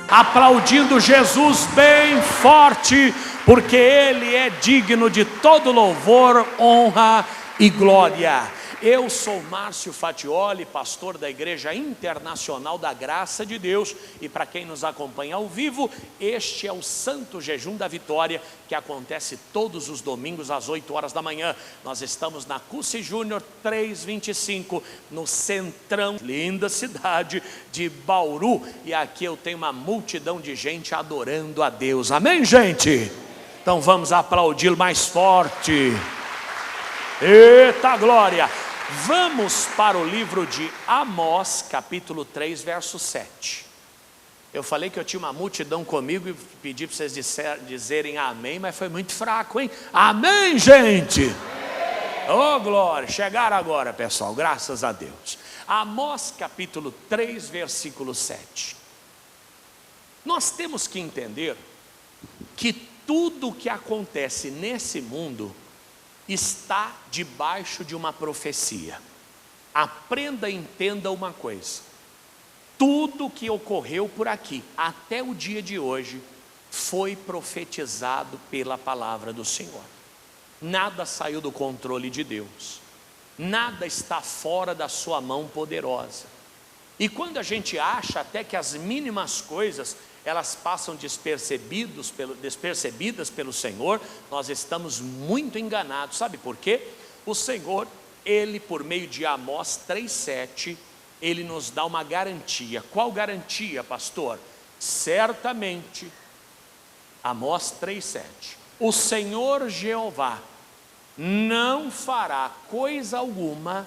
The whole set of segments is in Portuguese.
aplaudindo Jesus bem forte, porque Ele é digno de todo louvor, honra e glória. Eu sou Márcio Fatioli, pastor da Igreja Internacional da Graça de Deus, e para quem nos acompanha ao vivo, este é o Santo Jejum da Vitória, que acontece todos os domingos às 8 horas da manhã. Nós estamos na Cussy Júnior 325, no centrão, linda cidade de Bauru, e aqui eu tenho uma multidão de gente adorando a Deus. Amém, gente? Então vamos aplaudi-lo mais forte. Eita glória! Vamos para o livro de Amós, capítulo 3, verso 7. Eu falei que eu tinha uma multidão comigo e pedi para vocês dizerem amém, mas foi muito fraco, hein? Amém, gente! Oh glória! Chegaram agora, pessoal, graças a Deus. Amós, capítulo 3, versículo 7. Nós temos que entender que tudo o que acontece nesse mundo está debaixo de uma profecia. Aprenda e entenda uma coisa: tudo que ocorreu por aqui até o dia de hoje foi profetizado pela palavra do Senhor. Nada saiu do controle de Deus, nada está fora da sua mão poderosa. E quando a gente acha até que as mínimas coisas elas passam despercebidas pelo Senhor, nós estamos muito enganados. Sabe por quê? O Senhor, Ele por meio de Amós 3,7, Ele nos dá uma garantia. Qual garantia, pastor? Certamente, Amós 3,7, o Senhor Jeová não fará coisa alguma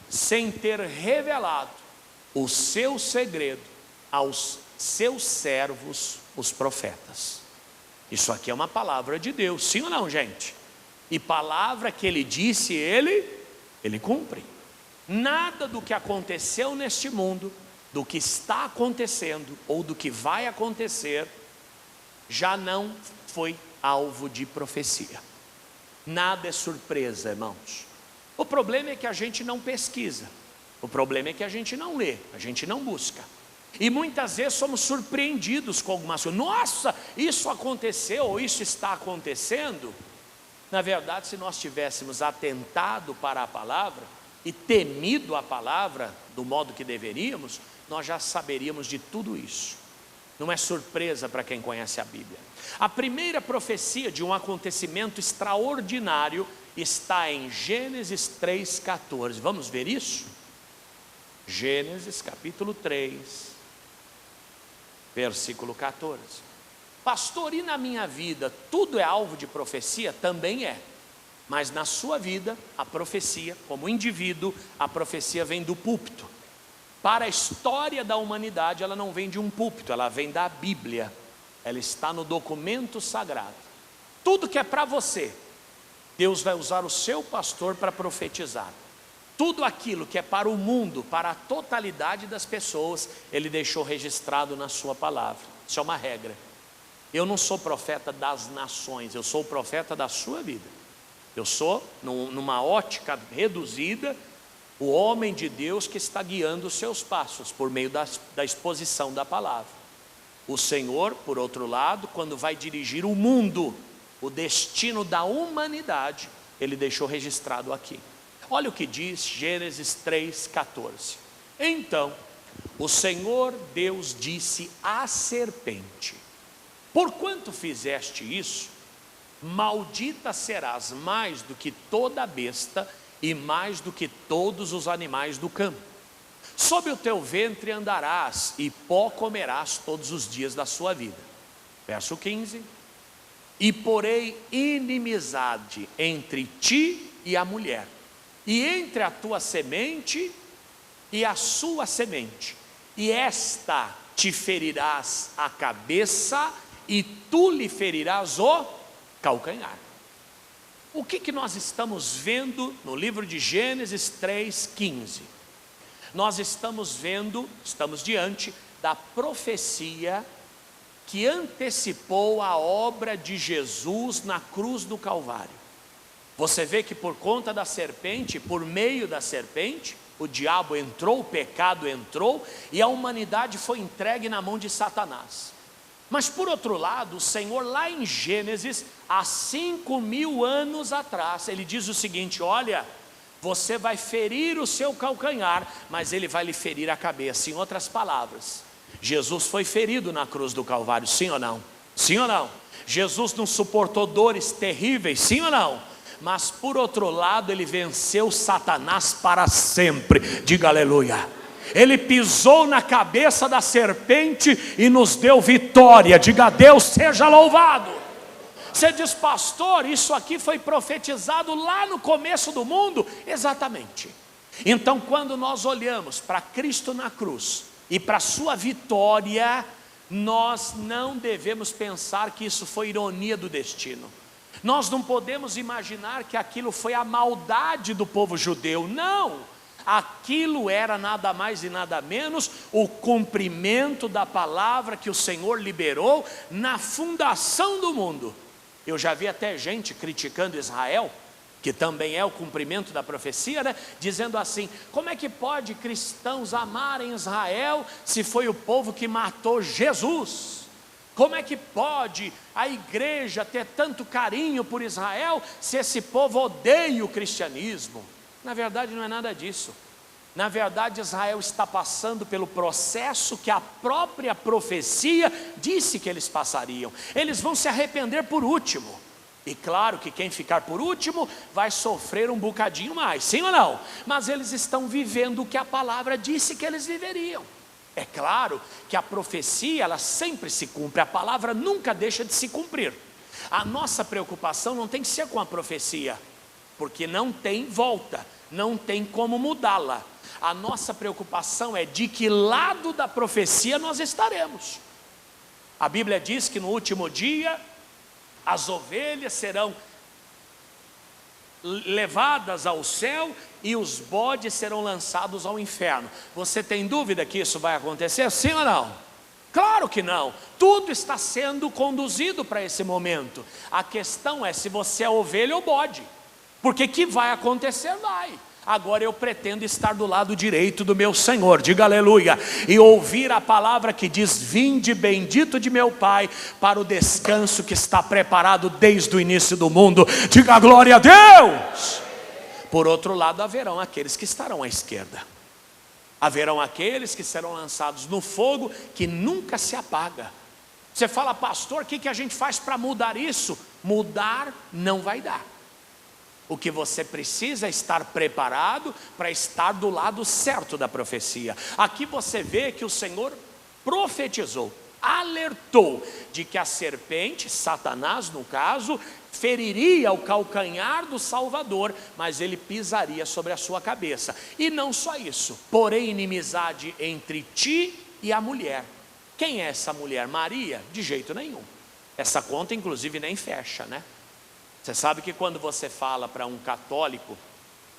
sem ter revelado o seu segredo aos seus servos, os profetas. Isso aqui é uma palavra de Deus, sim ou não, gente? E palavra que Ele disse, Ele cumpre. Nada do que aconteceu neste mundo, do que está acontecendo ou do que vai acontecer, já não foi alvo de profecia. Nada é surpresa, irmãos. O problema é que a gente não pesquisa, o problema é que a gente não lê, a gente não busca. E muitas vezes somos surpreendidos com algumas coisas. Nossa, isso aconteceu ou isso está acontecendo. Na verdade, se nós tivéssemos atentado para a palavra e temido a palavra do modo que deveríamos, nós já saberíamos de tudo isso. Não é surpresa para quem conhece a Bíblia. A primeira profecia de um acontecimento extraordinário está em Gênesis 3,14. Vamos ver isso? Gênesis capítulo 3, versículo 14. Pastor, e na minha vida tudo é alvo de profecia? Também é. Mas na sua vida, a profecia, como indivíduo, a profecia vem do púlpito. Para a história da humanidade, ela não vem de um púlpito, ela vem da Bíblia. Ela está no documento sagrado. Tudo que é para você, Deus vai usar o seu pastor para profetizar. Tudo aquilo que é para o mundo, para a totalidade das pessoas, Ele deixou registrado na sua palavra. Isso é uma regra. Eu não sou profeta das nações, eu sou o profeta da sua vida. Eu sou, numa ótica reduzida, o homem de Deus que está guiando os seus passos, por meio da exposição da palavra. O Senhor, por outro lado, quando vai dirigir o mundo, o destino da humanidade, Ele deixou registrado aqui. Olha o que diz Gênesis 3,14. Então, o Senhor Deus disse à serpente: porquanto fizeste isso, maldita serás mais do que toda besta e mais do que todos os animais do campo. Sob o teu ventre andarás e pó comerás todos os dias da sua vida. Verso 15. E porei inimizade entre ti e a mulher, e entre a tua semente e a sua semente, e esta te ferirás a cabeça, e tu lhe ferirás o calcanhar. O que nós estamos vendo no livro de Gênesis 3,15? Nós estamos diante da profecia que antecipou a obra de Jesus na cruz do Calvário. Você vê que por conta da serpente, por meio da serpente, o diabo entrou, o pecado entrou, e a humanidade foi entregue na mão de Satanás. Mas por outro lado, o Senhor lá em Gênesis, há 5.000 anos atrás, Ele diz o seguinte: olha, você vai ferir o seu calcanhar, mas Ele vai lhe ferir a cabeça. Em outras palavras, Jesus foi ferido na cruz do Calvário, sim ou não? Sim ou não? Jesus não suportou dores terríveis, sim ou não? Mas por outro lado, Ele venceu Satanás para sempre. Diga aleluia. Ele pisou na cabeça da serpente e nos deu vitória. Diga: Deus seja louvado. Você diz: pastor, isso aqui foi profetizado lá no começo do mundo. Exatamente. Então, quando nós olhamos para Cristo na cruz e para a sua vitória, nós não devemos pensar que isso foi ironia do destino. Nós não podemos imaginar que aquilo foi a maldade do povo judeu. Não, aquilo era nada mais e nada menos o cumprimento da palavra que o Senhor liberou na fundação do mundo. Eu já vi até gente criticando Israel, que também é o cumprimento da profecia, né? Dizendo assim: como é que pode cristãos amarem Israel se foi o povo que matou Jesus? Como é que pode a igreja ter tanto carinho por Israel se esse povo odeia o cristianismo? Na verdade não é nada disso. Na verdade, Israel está passando pelo processo que a própria profecia disse que eles passariam. Eles vão se arrepender por último. E claro que quem ficar por último vai sofrer um bocadinho mais, sim ou não? Mas eles estão vivendo o que a palavra disse que eles viveriam. É claro que a profecia, ela sempre se cumpre, a palavra nunca deixa de se cumprir. A nossa preocupação não tem que ser com a profecia, porque não tem volta, não tem como mudá-la. A nossa preocupação é de que lado da profecia nós estaremos. A Bíblia diz que no último dia as ovelhas serão levadas ao céu e os bodes serão lançados ao inferno. Você tem dúvida que isso vai acontecer? Sim ou não? Claro que não. Tudo está sendo conduzido para esse momento. A questão é se você é ovelha ou bode, porque que vai acontecer, vai. Agora eu pretendo estar do lado direito do meu Senhor, diga aleluia, e ouvir a palavra que diz: vinde bendito de meu Pai, para o descanso que está preparado desde o início do mundo. Diga glória a Deus. Por outro lado, haverão aqueles que estarão à esquerda. Haverão aqueles que serão lançados no fogo que nunca se apaga. Você fala: pastor, o que a gente faz para mudar isso? Mudar não vai dar. O que você precisa é estar preparado para estar do lado certo da profecia. Aqui você vê que o Senhor profetizou, alertou de que a serpente, Satanás no caso, feriria o calcanhar do Salvador, mas ele pisaria sobre a sua cabeça. E não só isso, porém inimizade entre ti e a mulher. Quem é essa mulher? Maria? De jeito nenhum. Essa conta inclusive nem fecha, né? Você sabe que quando você fala para um católico,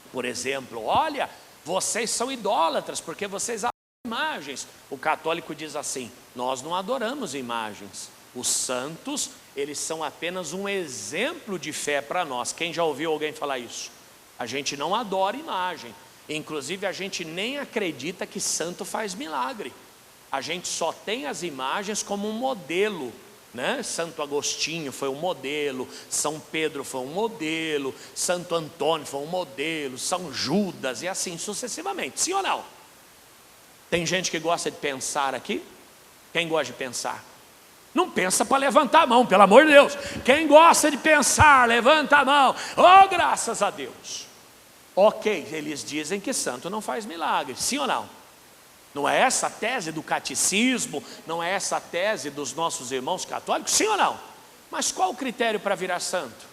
por exemplo: olha, vocês são idólatras porque vocês adoram imagens. O católico diz assim: nós não adoramos imagens. Os santos, eles são apenas um exemplo de fé para nós. Quem já ouviu alguém falar isso? A gente não adora imagem. Inclusive a gente nem acredita que santo faz milagre. A gente só tem as imagens como um modelo, né? Santo Agostinho foi um modelo, São Pedro foi um modelo, Santo Antônio foi um modelo, São Judas e assim sucessivamente. Sim ou não? Tem gente que gosta de pensar aqui? Quem gosta de pensar? Não pensa para levantar a mão, pelo amor de Deus. Quem gosta de pensar, levanta a mão. Oh, graças a Deus. Ok, eles dizem que santo não faz milagre. Sim ou não? Não é essa a tese do catecismo? Não é essa a tese dos nossos irmãos católicos? Sim ou não? Mas qual o critério para virar santo?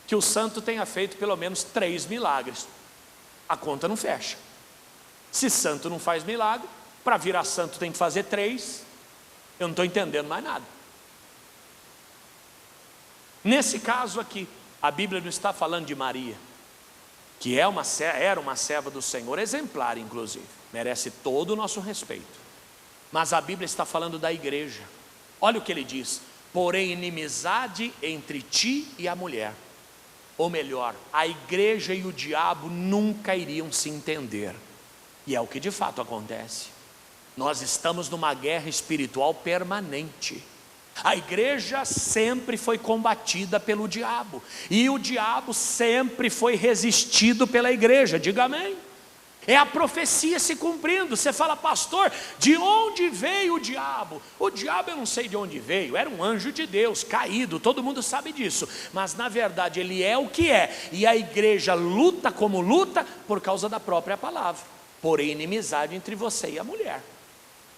Que o santo tenha feito pelo menos 3 milagres. A conta não fecha. Se santo não faz milagre, para virar santo tem que fazer 3. Eu não estou entendendo mais nada. Nesse caso aqui, a Bíblia não está falando de Maria, que era uma serva do Senhor, exemplar inclusive, merece todo o nosso respeito. Mas a Bíblia está falando da igreja. Olha o que ele diz: porém inimizade entre ti e a mulher. Ou melhor, a igreja e o diabo nunca iriam se entender. E é o que de fato acontece. Nós estamos numa guerra espiritual permanente. A igreja sempre foi combatida pelo diabo, e o diabo sempre foi resistido pela igreja. Diga amém. É a profecia se cumprindo. Você fala: pastor, de onde veio o diabo? O diabo, eu não sei de onde veio, era um anjo de Deus, caído, todo mundo sabe disso. Mas na verdade ele é o que é, e a igreja luta como luta por causa da própria palavra. Porém, inimizade entre você e a mulher.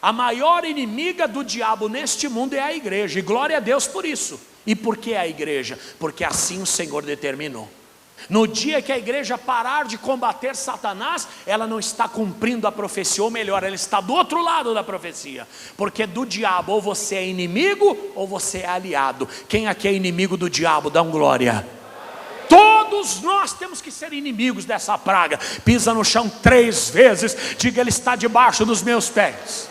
A maior inimiga do diabo neste mundo é a igreja, e glória a Deus por isso. E por que a igreja? Porque assim o Senhor determinou. No dia que a igreja parar de combater Satanás, ela não está cumprindo a profecia, ou melhor, ela está do outro lado da profecia. Porque do diabo, ou você é inimigo, ou você é aliado. Quem aqui é inimigo do diabo, dá um glória. Todos nós temos que ser inimigos dessa praga. Pisa no chão 3 vezes, diga: ele está debaixo dos meus pés.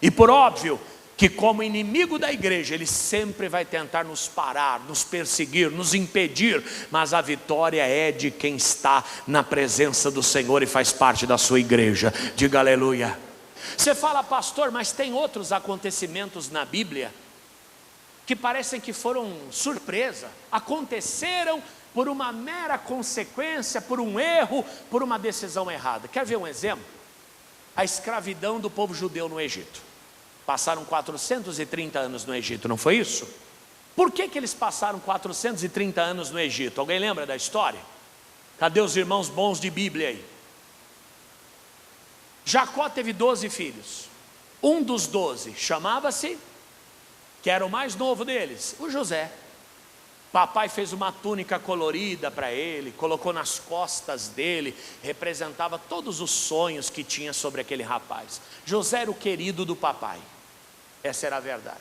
E por óbvio que como inimigo da igreja, ele sempre vai tentar nos parar, nos perseguir, nos impedir, mas a vitória é de quem está na presença do Senhor e faz parte da sua igreja. Diga aleluia. Você fala: pastor, mas tem outros acontecimentos na Bíblia que parecem que foram surpresa, aconteceram por uma mera consequência, por um erro, por uma decisão errada. Quer ver um exemplo? A escravidão do povo judeu no Egito. Passaram 430 anos no Egito, não foi isso? Por que eles passaram 430 anos no Egito? Alguém lembra da história? Cadê os irmãos bons de Bíblia aí? Jacó teve 12 filhos. Um dos 12 chamava-se, que era o mais novo deles, o José. Papai fez uma túnica colorida para ele, colocou nas costas dele, representava todos os sonhos que tinha sobre aquele rapaz. José era o querido do papai, essa era a verdade.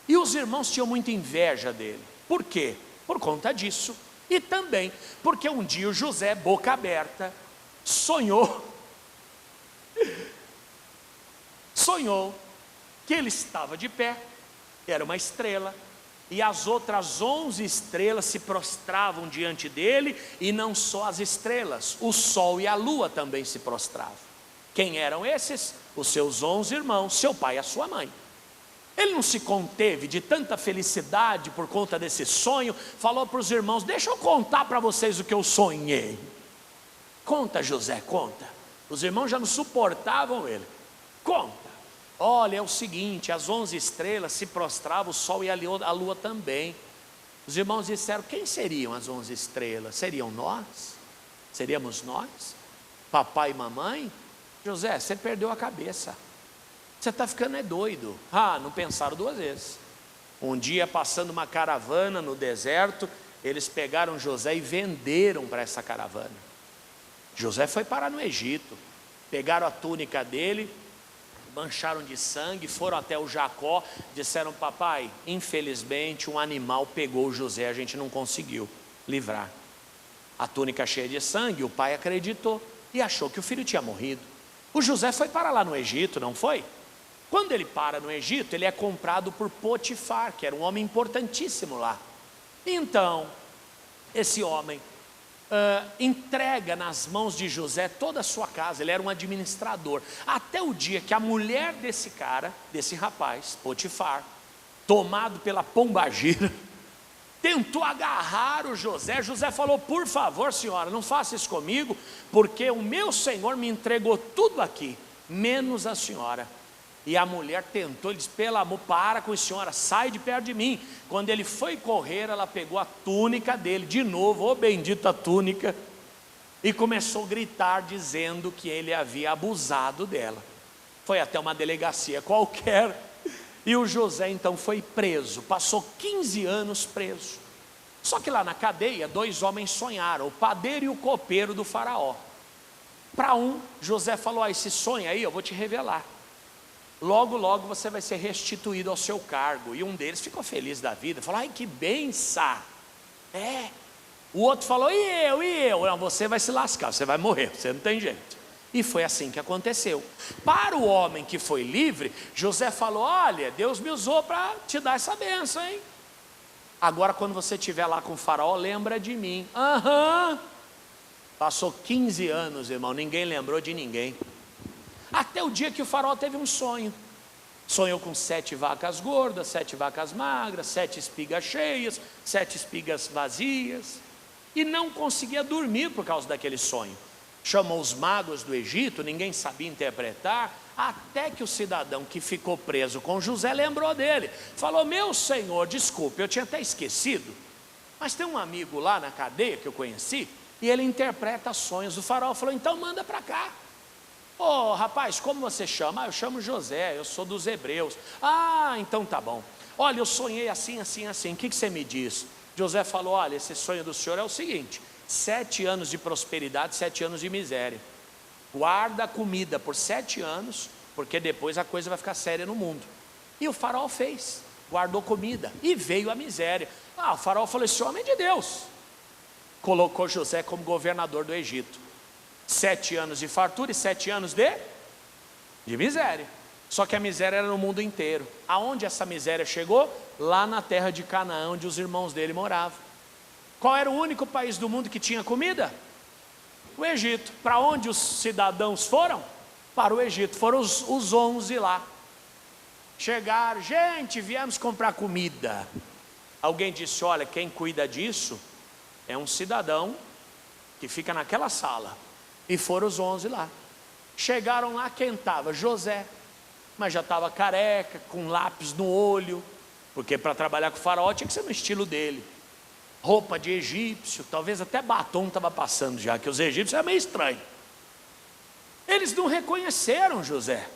E os irmãos tinham muita inveja dele. Por quê? Por conta disso. E também porque um dia o José, boca aberta, sonhou que ele estava de pé, era uma estrela, e as outras 11 estrelas se prostravam diante dele, e não só as estrelas, o sol e a lua também se prostravam. Quem eram esses? Os seus 11 irmãos, seu pai e a sua mãe. Ele não se conteve de tanta felicidade por conta desse sonho, falou para os irmãos: deixa eu contar para vocês o que eu sonhei. Conta, José, conta. Os irmãos já não suportavam ele. Conta. Olha, é o seguinte, as 11 estrelas se prostravam, o sol e a lua também. Os irmãos disseram: quem seriam as 11 estrelas? Seriam nós? Seríamos nós? Papai e mamãe? José, você perdeu a cabeça. Você está ficando doido. Não pensaram 2 vezes. Um dia, passando uma caravana no deserto, eles pegaram José e venderam para essa caravana. José foi parar no Egito. Pegaram a túnica dele, mancharam de sangue, foram até o Jacó, disseram: papai, infelizmente um animal pegou o José, a gente não conseguiu livrar. A túnica cheia de sangue, o pai acreditou e achou que o filho tinha morrido. O José foi para lá no Egito, não foi? Quando ele para no Egito, ele é comprado por Potifar, que era um homem importantíssimo lá. Então, esse homem entrega nas mãos de José toda a sua casa. Ele era um administrador, até o dia que a mulher desse cara, desse rapaz, Potifar, tomado pela pombagira, tentou agarrar o José. José falou: por favor, senhora, não faça isso comigo, porque o meu senhor me entregou tudo aqui, menos a senhora. E a mulher tentou, ele disse: pelo amor, para com isso, senhora, sai de perto de mim. Quando ele foi correr, ela pegou a túnica dele, de novo, ô bendita túnica, e começou a gritar, dizendo que ele havia abusado dela. Foi até uma delegacia qualquer, e o José então foi preso, passou 15 anos preso. Só que lá na cadeia, 2 homens sonharam, o padeiro e o copeiro do faraó. Para um, José falou: esse sonho aí eu vou te revelar. Logo, logo você vai ser restituído ao seu cargo. E um deles ficou feliz da vida, falou: ai, que benção. O outro falou: e eu? Não, você vai se lascar, você vai morrer, você não tem jeito. E foi assim que aconteceu. Para o homem que foi livre, José falou: olha, Deus me usou para te dar essa bênção, hein? Agora quando você estiver lá com o faraó, lembra de mim. Passou 15 anos, irmão, ninguém lembrou de ninguém. Até o dia que o faraó teve um sonho. Sonhou com 7 vacas gordas, 7 vacas magras, 7 espigas cheias, 7 espigas vazias. E não conseguia dormir por causa daquele sonho. Chamou os magos do Egito, ninguém sabia interpretar, até que o cidadão que ficou preso com José lembrou dele. Falou: meu senhor, desculpe, eu tinha até esquecido, mas tem um amigo lá na cadeia que eu conheci, e ele interpreta sonhos. O faraó falou: então manda para cá. Ô rapaz, como você chama? Eu chamo José, eu sou dos hebreus. Então tá bom. Olha, eu sonhei assim, assim, assim, o que você me diz? José falou: olha, esse sonho do senhor é o seguinte: 7 anos de prosperidade, 7 anos de miséria. Guarda a comida por 7 anos, porque depois a coisa vai ficar séria no mundo. E o faraó fez, guardou comida, e veio a miséria. O faraó falou: esse homem é de Deus. Colocou José como governador do Egito. 7 anos de fartura e 7 anos de miséria. Só que a miséria era no mundo inteiro. Aonde essa miséria chegou? Lá na terra de Canaã, onde os irmãos dele moravam. Qual era o único país do mundo que tinha comida? O Egito. Para onde os cidadãos foram? Para o Egito. Foram os 11 lá. Chegaram: gente, viemos comprar comida. Alguém disse: olha, quem cuida disso é um cidadão que fica naquela sala. E foram os 11 lá. Chegaram lá, quem estava? José. Mas já estava careca, com lápis no olho, porque para trabalhar com o faraó tinha que ser no estilo dele. Roupa de egípcio, talvez até batom estava passando já, que os egípcios é meio estranho. Eles não reconheceram José.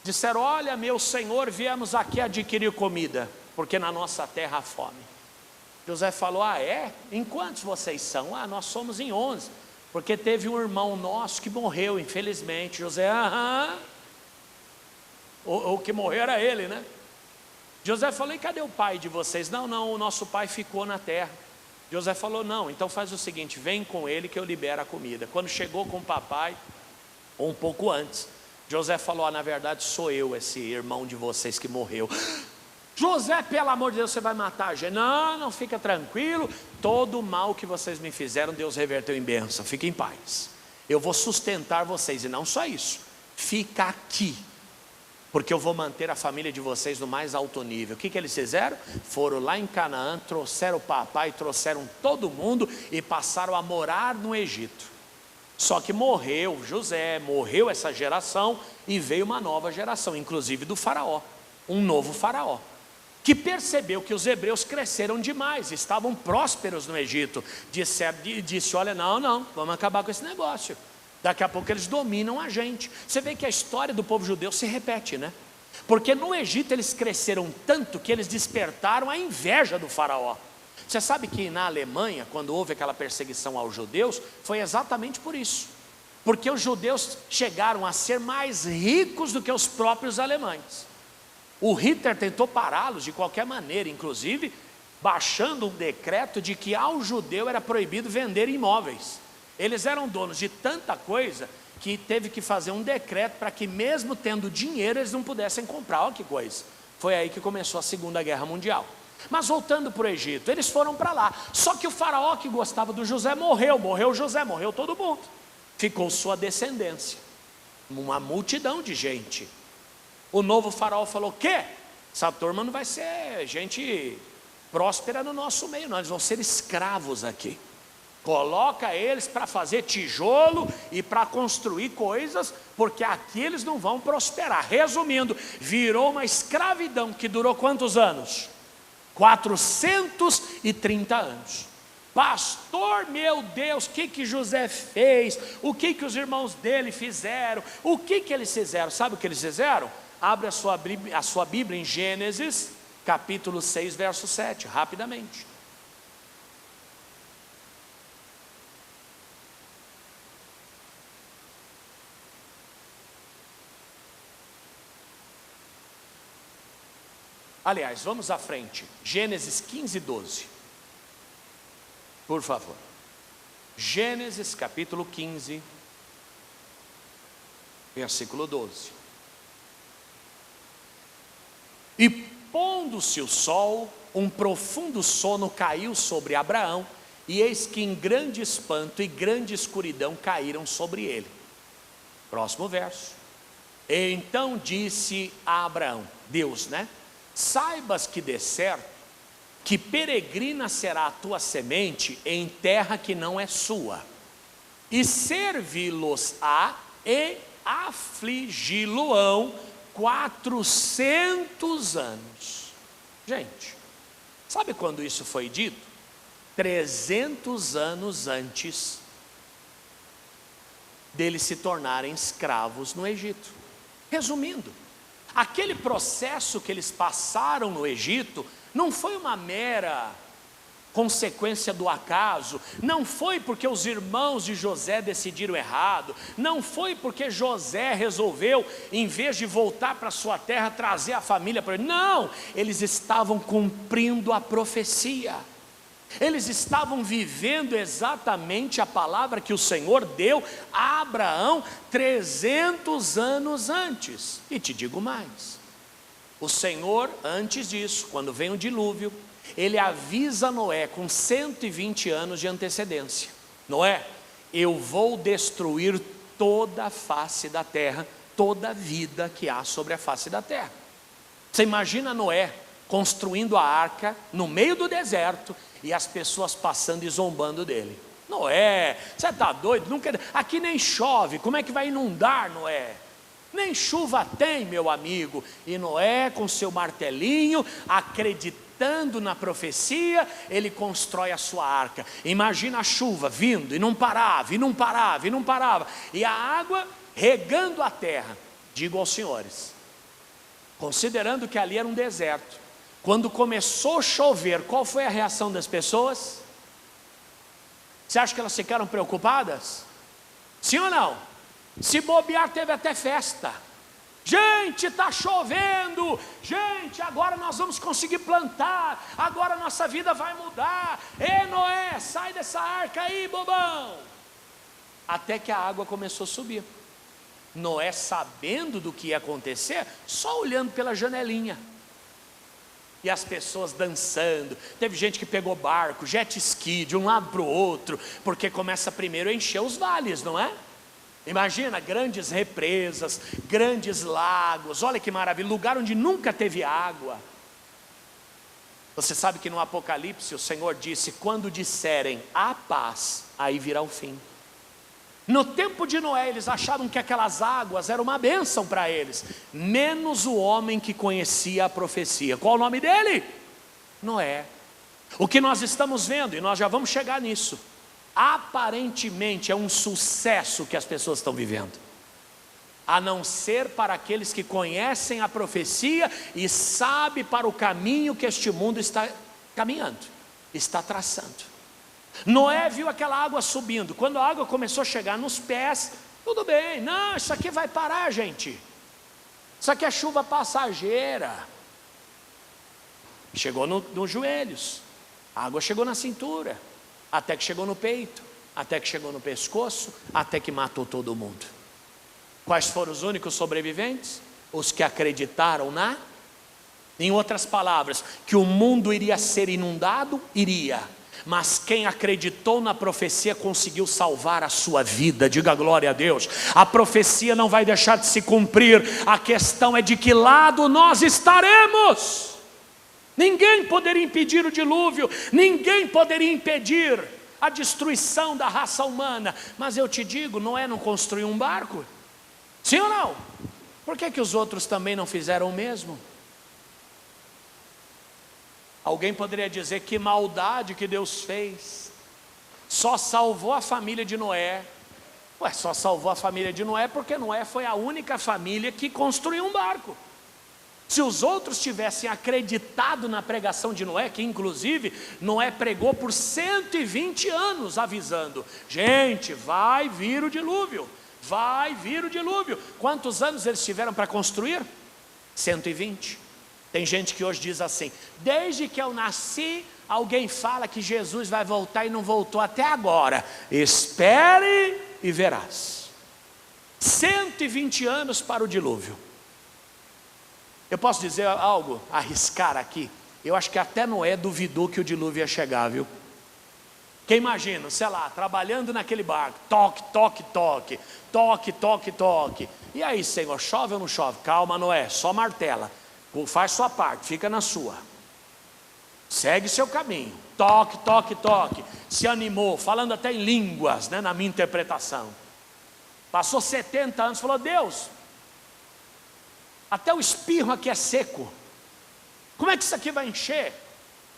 Disseram: olha, meu senhor, viemos aqui adquirir comida, porque na nossa terra há fome. José falou: é? Em quantos vocês são? Nós somos em 11. Porque teve um irmão nosso que morreu, infelizmente. José: o que morreu era ele, né? José falou: e cadê o pai de vocês? Não, o nosso pai ficou na terra. José falou: não, então faz o seguinte, vem com ele que eu libero a comida. Quando chegou com o papai, ou um pouco antes, José falou: na verdade sou eu, esse irmão de vocês que morreu. José, pelo amor de Deus, você vai matar a gente? Não, fica tranquilo. Todo o mal que vocês me fizeram, Deus reverteu em bênção. Fiquem em paz. Eu vou sustentar vocês. E não só isso, fica aqui, porque eu vou manter a família de vocês no mais alto nível. O que eles fizeram? Foram lá em Canaã, trouxeram o papai, trouxeram todo mundo e passaram a morar no Egito. Só que morreu José, morreu essa geração, e veio uma nova geração, inclusive do faraó. Um novo faraó, que percebeu que os hebreus cresceram demais, estavam prósperos no Egito. Disse: olha, não, vamos acabar com esse negócio. Daqui a pouco eles dominam a gente. Você vê que a história do povo judeu se repete, né? Porque no Egito eles cresceram tanto que eles despertaram a inveja do faraó. Você sabe que na Alemanha, quando houve aquela perseguição aos judeus, foi exatamente por isso. Porque os judeus chegaram a ser mais ricos do que os próprios alemães. O Hitler tentou pará-los de qualquer maneira, inclusive baixando um decreto de que ao judeu era proibido vender imóveis. Eles eram donos de tanta coisa que teve que fazer um decreto para que, mesmo tendo dinheiro, eles não pudessem comprar. Olha que coisa. Foi aí que começou a Segunda Guerra Mundial. Mas voltando para o Egito, eles foram para lá. Só que o faraó que gostava do José morreu José, morreu todo mundo. Ficou sua descendência, uma multidão de gente. O novo faraó falou: o quê? Essa turma não vai ser gente próspera no nosso meio, não. Eles vão ser escravos aqui. Coloca eles para fazer tijolo e para construir coisas, porque aqui eles não vão prosperar. Resumindo, virou uma escravidão que durou quantos anos? 430 anos. Pastor, meu Deus, o que José fez? O que os irmãos dele fizeram? O que eles fizeram? Sabe o que eles fizeram? Abre a sua Bíblia em Gênesis, capítulo 6, verso 7, rapidamente. Aliás, vamos à frente. Gênesis 15, 12. Por favor. Gênesis capítulo 15, versículo 12. E pondo-se o sol, um profundo sono caiu sobre Abraão, e eis que em grande espanto e grande escuridão caíram sobre ele. Próximo verso. Então disse a Abraão, Deus, né? Saibas que de certo, que peregrina será a tua semente em terra que não é sua, e servi-los-á e afligi-lo-ão 400 anos. Gente, sabe quando isso foi dito? 300 anos antes deles se tornarem escravos no Egito. Resumindo, aquele processo que eles passaram no Egito não foi uma mera consequência do acaso, não foi porque os irmãos de José decidiram errado, não foi porque José resolveu, em vez de voltar para sua terra, trazer a família para ele. Não, eles estavam cumprindo a profecia. Eles estavam vivendo exatamente a palavra que o Senhor deu a Abraão 300 anos antes. E te digo mais, o Senhor, antes disso, quando vem o dilúvio, ele avisa Noé com 120 anos de antecedência: Noé, eu vou destruir toda a face da terra, toda a vida que há sobre a face da terra. Você imagina Noé construindo a arca no meio do deserto e as pessoas passando e zombando dele. Noé, você está doido? Nunca... Aqui nem chove, como é que vai inundar, Noé? Nem chuva tem, meu amigo. E Noé, com seu martelinho, acreditando na profecia, ele constrói a sua arca. Imagina a chuva vindo e não parava, e não parava, e não parava, e a água regando a terra. Digo aos senhores, considerando que ali era um deserto, quando começou a chover, qual foi a reação das pessoas? Você acha que elas ficaram preocupadas? Sim ou não? Se bobear, teve até festa. Gente, está chovendo. Gente, agora nós vamos conseguir plantar. Agora nossa vida vai mudar. Ei, Noé, sai dessa arca aí, bobão. Até que a água começou a subir. Noé, sabendo do que ia acontecer, só olhando pela janelinha. E as pessoas dançando. Teve gente que pegou barco, jet ski, de um lado para o outro, porque começa primeiro a encher os vales, não é? Imagina, grandes represas, grandes lagos, olha que maravilha, lugar onde nunca teve água. Você sabe que no Apocalipse o Senhor disse, quando disserem a paz, aí virá o fim. No tempo de Noé, eles achavam que aquelas águas eram uma bênção para eles, menos o homem que conhecia a profecia. Qual o nome dele? Noé. O que nós estamos vendo, e nós já vamos chegar nisso, aparentemente é um sucesso que as pessoas estão vivendo, a não ser para aqueles que conhecem a profecia e sabem para o caminho que este mundo está caminhando, está traçando. Noé viu aquela água subindo. Quando a água começou a chegar nos pés, tudo bem, não, isso aqui vai parar, gente, isso aqui é chuva passageira. Chegou nos joelhos, a água chegou na cintura, até que chegou no peito, até que chegou no pescoço, até que matou todo mundo. Quais foram os únicos sobreviventes? Os que acreditaram em outras palavras, que o mundo iria ser inundado, iria. Mas quem acreditou na profecia conseguiu salvar a sua vida. Diga glória a Deus. A profecia não vai deixar de se cumprir. A questão é de que lado nós estaremos. Ninguém poderia impedir o dilúvio, ninguém poderia impedir a destruição da raça humana. Mas eu te digo, Noé não construiu um barco? Sim ou não? Por que os outros também não fizeram o mesmo? Alguém poderia dizer, que maldade que Deus fez, só salvou a família de Noé. Ué, só salvou a família de Noé porque Noé foi a única família que construiu um barco. Se os outros tivessem acreditado na pregação de Noé, que inclusive Noé pregou por 120 anos avisando, gente, vai vir o dilúvio, vai vir o dilúvio. Quantos anos eles tiveram para construir? 120. Tem gente que hoje diz assim, desde que eu nasci, alguém fala que Jesus vai voltar e não voltou até agora. Espere e verás. 120 anos para o dilúvio. Eu posso dizer algo, arriscar aqui? Eu acho que até Noé duvidou que o dilúvio ia chegar, viu? Que imagina, sei lá, trabalhando naquele barco, toque, toque, toque, toque, toque, toque. E aí, Senhor, chove ou não chove? Calma, Noé, só martela, faz sua parte, fica na sua. Segue seu caminho, toque, toque, toque. Se animou, falando até em línguas, né, na minha interpretação. Passou 70 anos, falou: Deus, até o espirro aqui é seco. Como é que isso aqui vai encher?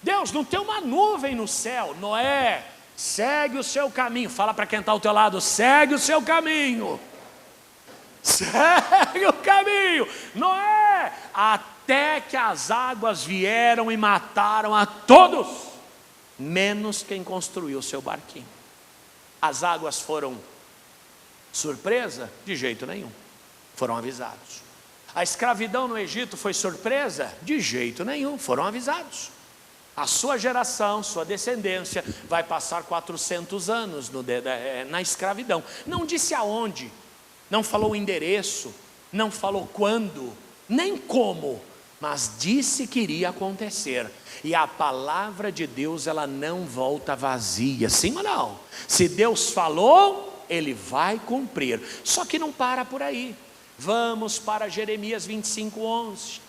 Deus, não tem uma nuvem no céu. Noé, segue o seu caminho. Fala para quem está ao teu lado: segue o seu caminho. Segue o caminho, Noé. Até que as águas vieram e mataram a todos, menos quem construiu o seu barquinho. As águas foram surpresa? De jeito nenhum. Foram avisados. A escravidão no Egito foi surpresa? De jeito nenhum. Foram avisados. A sua geração, sua descendência vai passar 400 anos na escravidão. Não disse aonde, não falou o endereço, não falou quando, nem como, mas disse que iria acontecer. E a palavra de Deus, ela não volta vazia, sim ou não? Se Deus falou, Ele vai cumprir. Só que não para por aí. Vamos para Jeremias 25:11.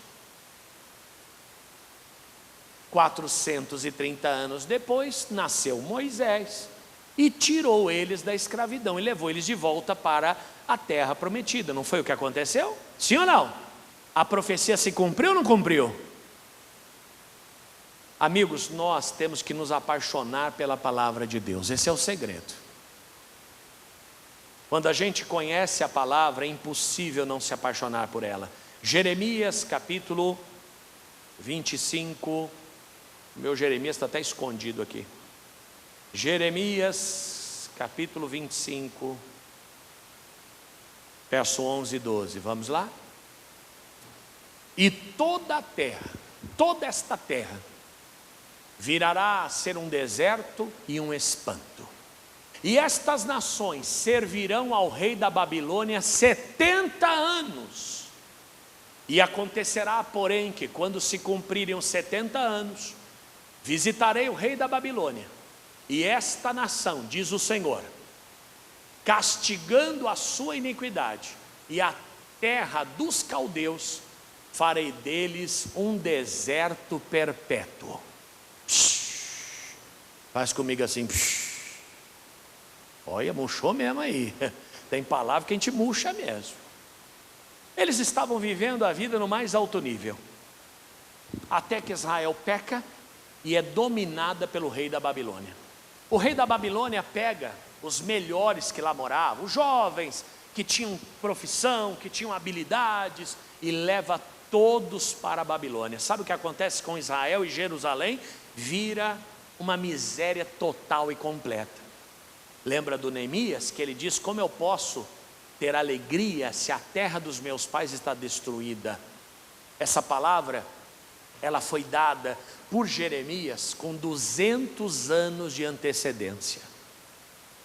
430 anos depois, nasceu Moisés e tirou eles da escravidão e levou eles de volta para a terra prometida. Não foi o que aconteceu? Sim ou não? A profecia se cumpriu ou não cumpriu? Amigos, nós temos que nos apaixonar pela palavra de Deus. Esse é o segredo. Quando a gente conhece a palavra, é impossível não se apaixonar por ela. Jeremias capítulo 25. Meu Jeremias está até escondido aqui. Jeremias capítulo 25, verso 11 e 12. Vamos lá? E toda a terra, toda esta terra, virará a ser um deserto e um espanto. E estas nações servirão ao rei da Babilônia 70 anos. E acontecerá, porém, que quando se cumprirem os 70 anos, visitarei o rei da Babilônia, e esta nação, diz o Senhor, castigando a sua iniquidade, e a terra dos caldeus, farei deles um deserto perpétuo. Faz comigo assim. Olha, murchou mesmo aí. Tem palavra que a gente murcha mesmo. Eles estavam vivendo a vida no mais alto nível, até que Israel peca e é dominada pelo rei da Babilônia. O rei da Babilônia pega os melhores que lá moravam, os jovens que tinham profissão, que tinham habilidades, e leva todos para a Babilônia. Sabe o que acontece com Israel e Jerusalém? Vira uma miséria total e completa. Lembra do Neemias, que ele diz: como eu posso ter alegria se a terra dos meus pais está destruída? Essa palavra, ela foi dada por Jeremias com 200 anos de antecedência.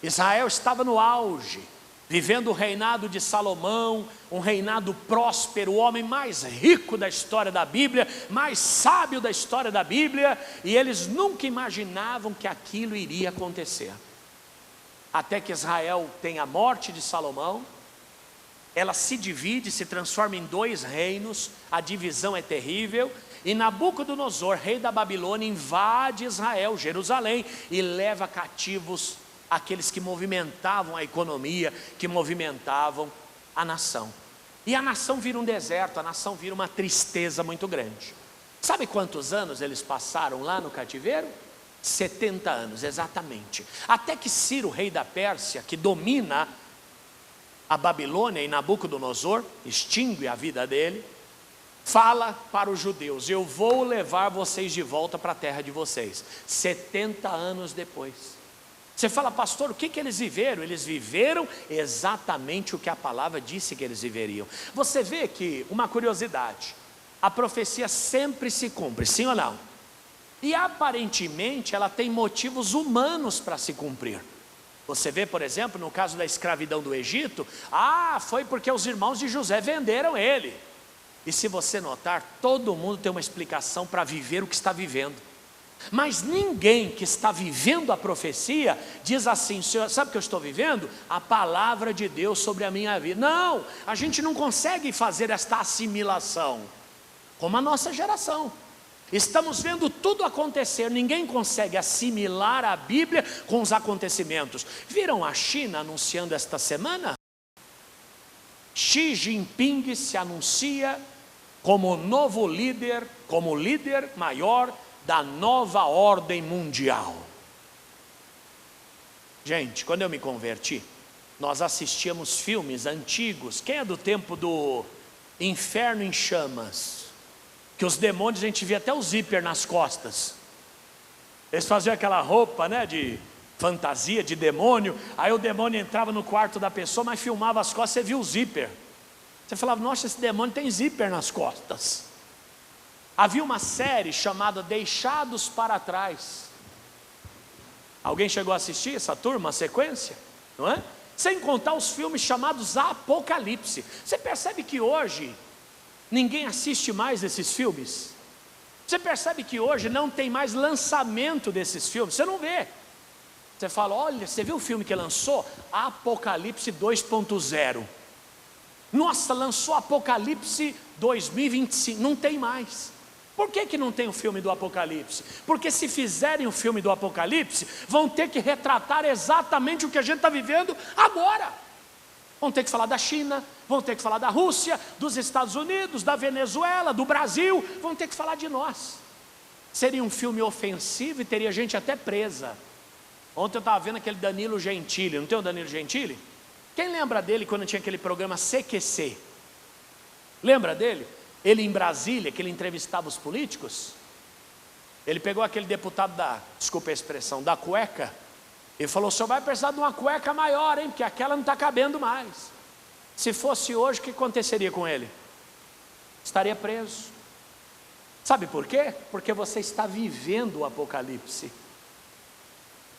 Israel estava no auge, vivendo o reinado de Salomão, um reinado próspero, o homem mais rico da história da Bíblia, mais sábio da história da Bíblia, e eles nunca imaginavam que aquilo iria acontecer. Até que Israel tem a morte de Salomão, ela se divide, se transforma em 2 reinos, a divisão é terrível, e Nabucodonosor, rei da Babilônia, invade Israel, Jerusalém, e leva cativos aqueles que movimentavam a economia, que movimentavam a nação. E a nação vira um deserto, a nação vira uma tristeza muito grande. Sabe quantos anos eles passaram lá no cativeiro? 70 anos, exatamente. Até que Ciro, rei da Pérsia, que domina a Babilônia, e Nabucodonosor extingue a vida dele, fala para os judeus: eu vou levar vocês de volta para a terra de vocês. 70 anos depois. Você fala: pastor, o que eles viveram? Eles viveram exatamente o que a palavra disse que eles viveriam. Você vê que, uma curiosidade, a profecia sempre se cumpre, sim ou não? E aparentemente ela tem motivos humanos para se cumprir. Você vê, por exemplo, no caso da escravidão do Egito, foi porque os irmãos de José venderam ele. E se você notar, todo mundo tem uma explicação para viver o que está vivendo. Mas ninguém que está vivendo a profecia diz assim: Senhor, sabe o que eu estou vivendo? A palavra de Deus sobre a minha vida. Não, a gente não consegue fazer esta assimilação, como a nossa geração. Estamos vendo tudo acontecer, ninguém consegue assimilar a Bíblia com os acontecimentos. Viram a China anunciando esta semana? Xi Jinping se anuncia como novo líder, como líder maior da nova ordem mundial. Gente, quando eu me converti, nós assistíamos filmes antigos. Quem é do tempo do Inferno em Chamas? Que os demônios, a gente via até o zíper nas costas. Eles faziam aquela roupa, né, de fantasia, de demônio. Aí o demônio entrava no quarto da pessoa, mas filmava as costas, você viu o zíper. Você falava: nossa, esse demônio tem zíper nas costas. Havia uma série chamada Deixados para Trás. Alguém chegou a assistir essa turma, a sequência? Não é? Sem contar os filmes chamados Apocalipse. Você percebe que hoje ninguém assiste mais esses filmes? Você percebe que hoje não tem mais lançamento desses filmes? Você não vê. Você fala: olha, você viu o filme que lançou? Apocalipse 2.0. Nossa, lançou Apocalipse 2025. Não tem mais. Por que não tem o filme do Apocalipse? Porque se fizerem o filme do Apocalipse, vão ter que retratar exatamente o que a gente está vivendo agora. Vão ter que falar da China, vão ter que falar da Rússia, dos Estados Unidos, da Venezuela, do Brasil. Vão ter que falar de nós. Seria um filme ofensivo e teria gente até presa. Ontem eu estava vendo aquele Danilo Gentili. Não tem o Danilo Gentili? Quem lembra dele quando tinha aquele programa CQC? Lembra dele? Ele em Brasília, que ele entrevistava os políticos. Ele pegou aquele deputado desculpa a expressão, da cueca. Ele falou: o senhor vai precisar de uma cueca maior, hein? Porque aquela não está cabendo mais. Se fosse hoje, o que aconteceria com ele? Estaria preso. Sabe por quê? Porque você está vivendo o Apocalipse.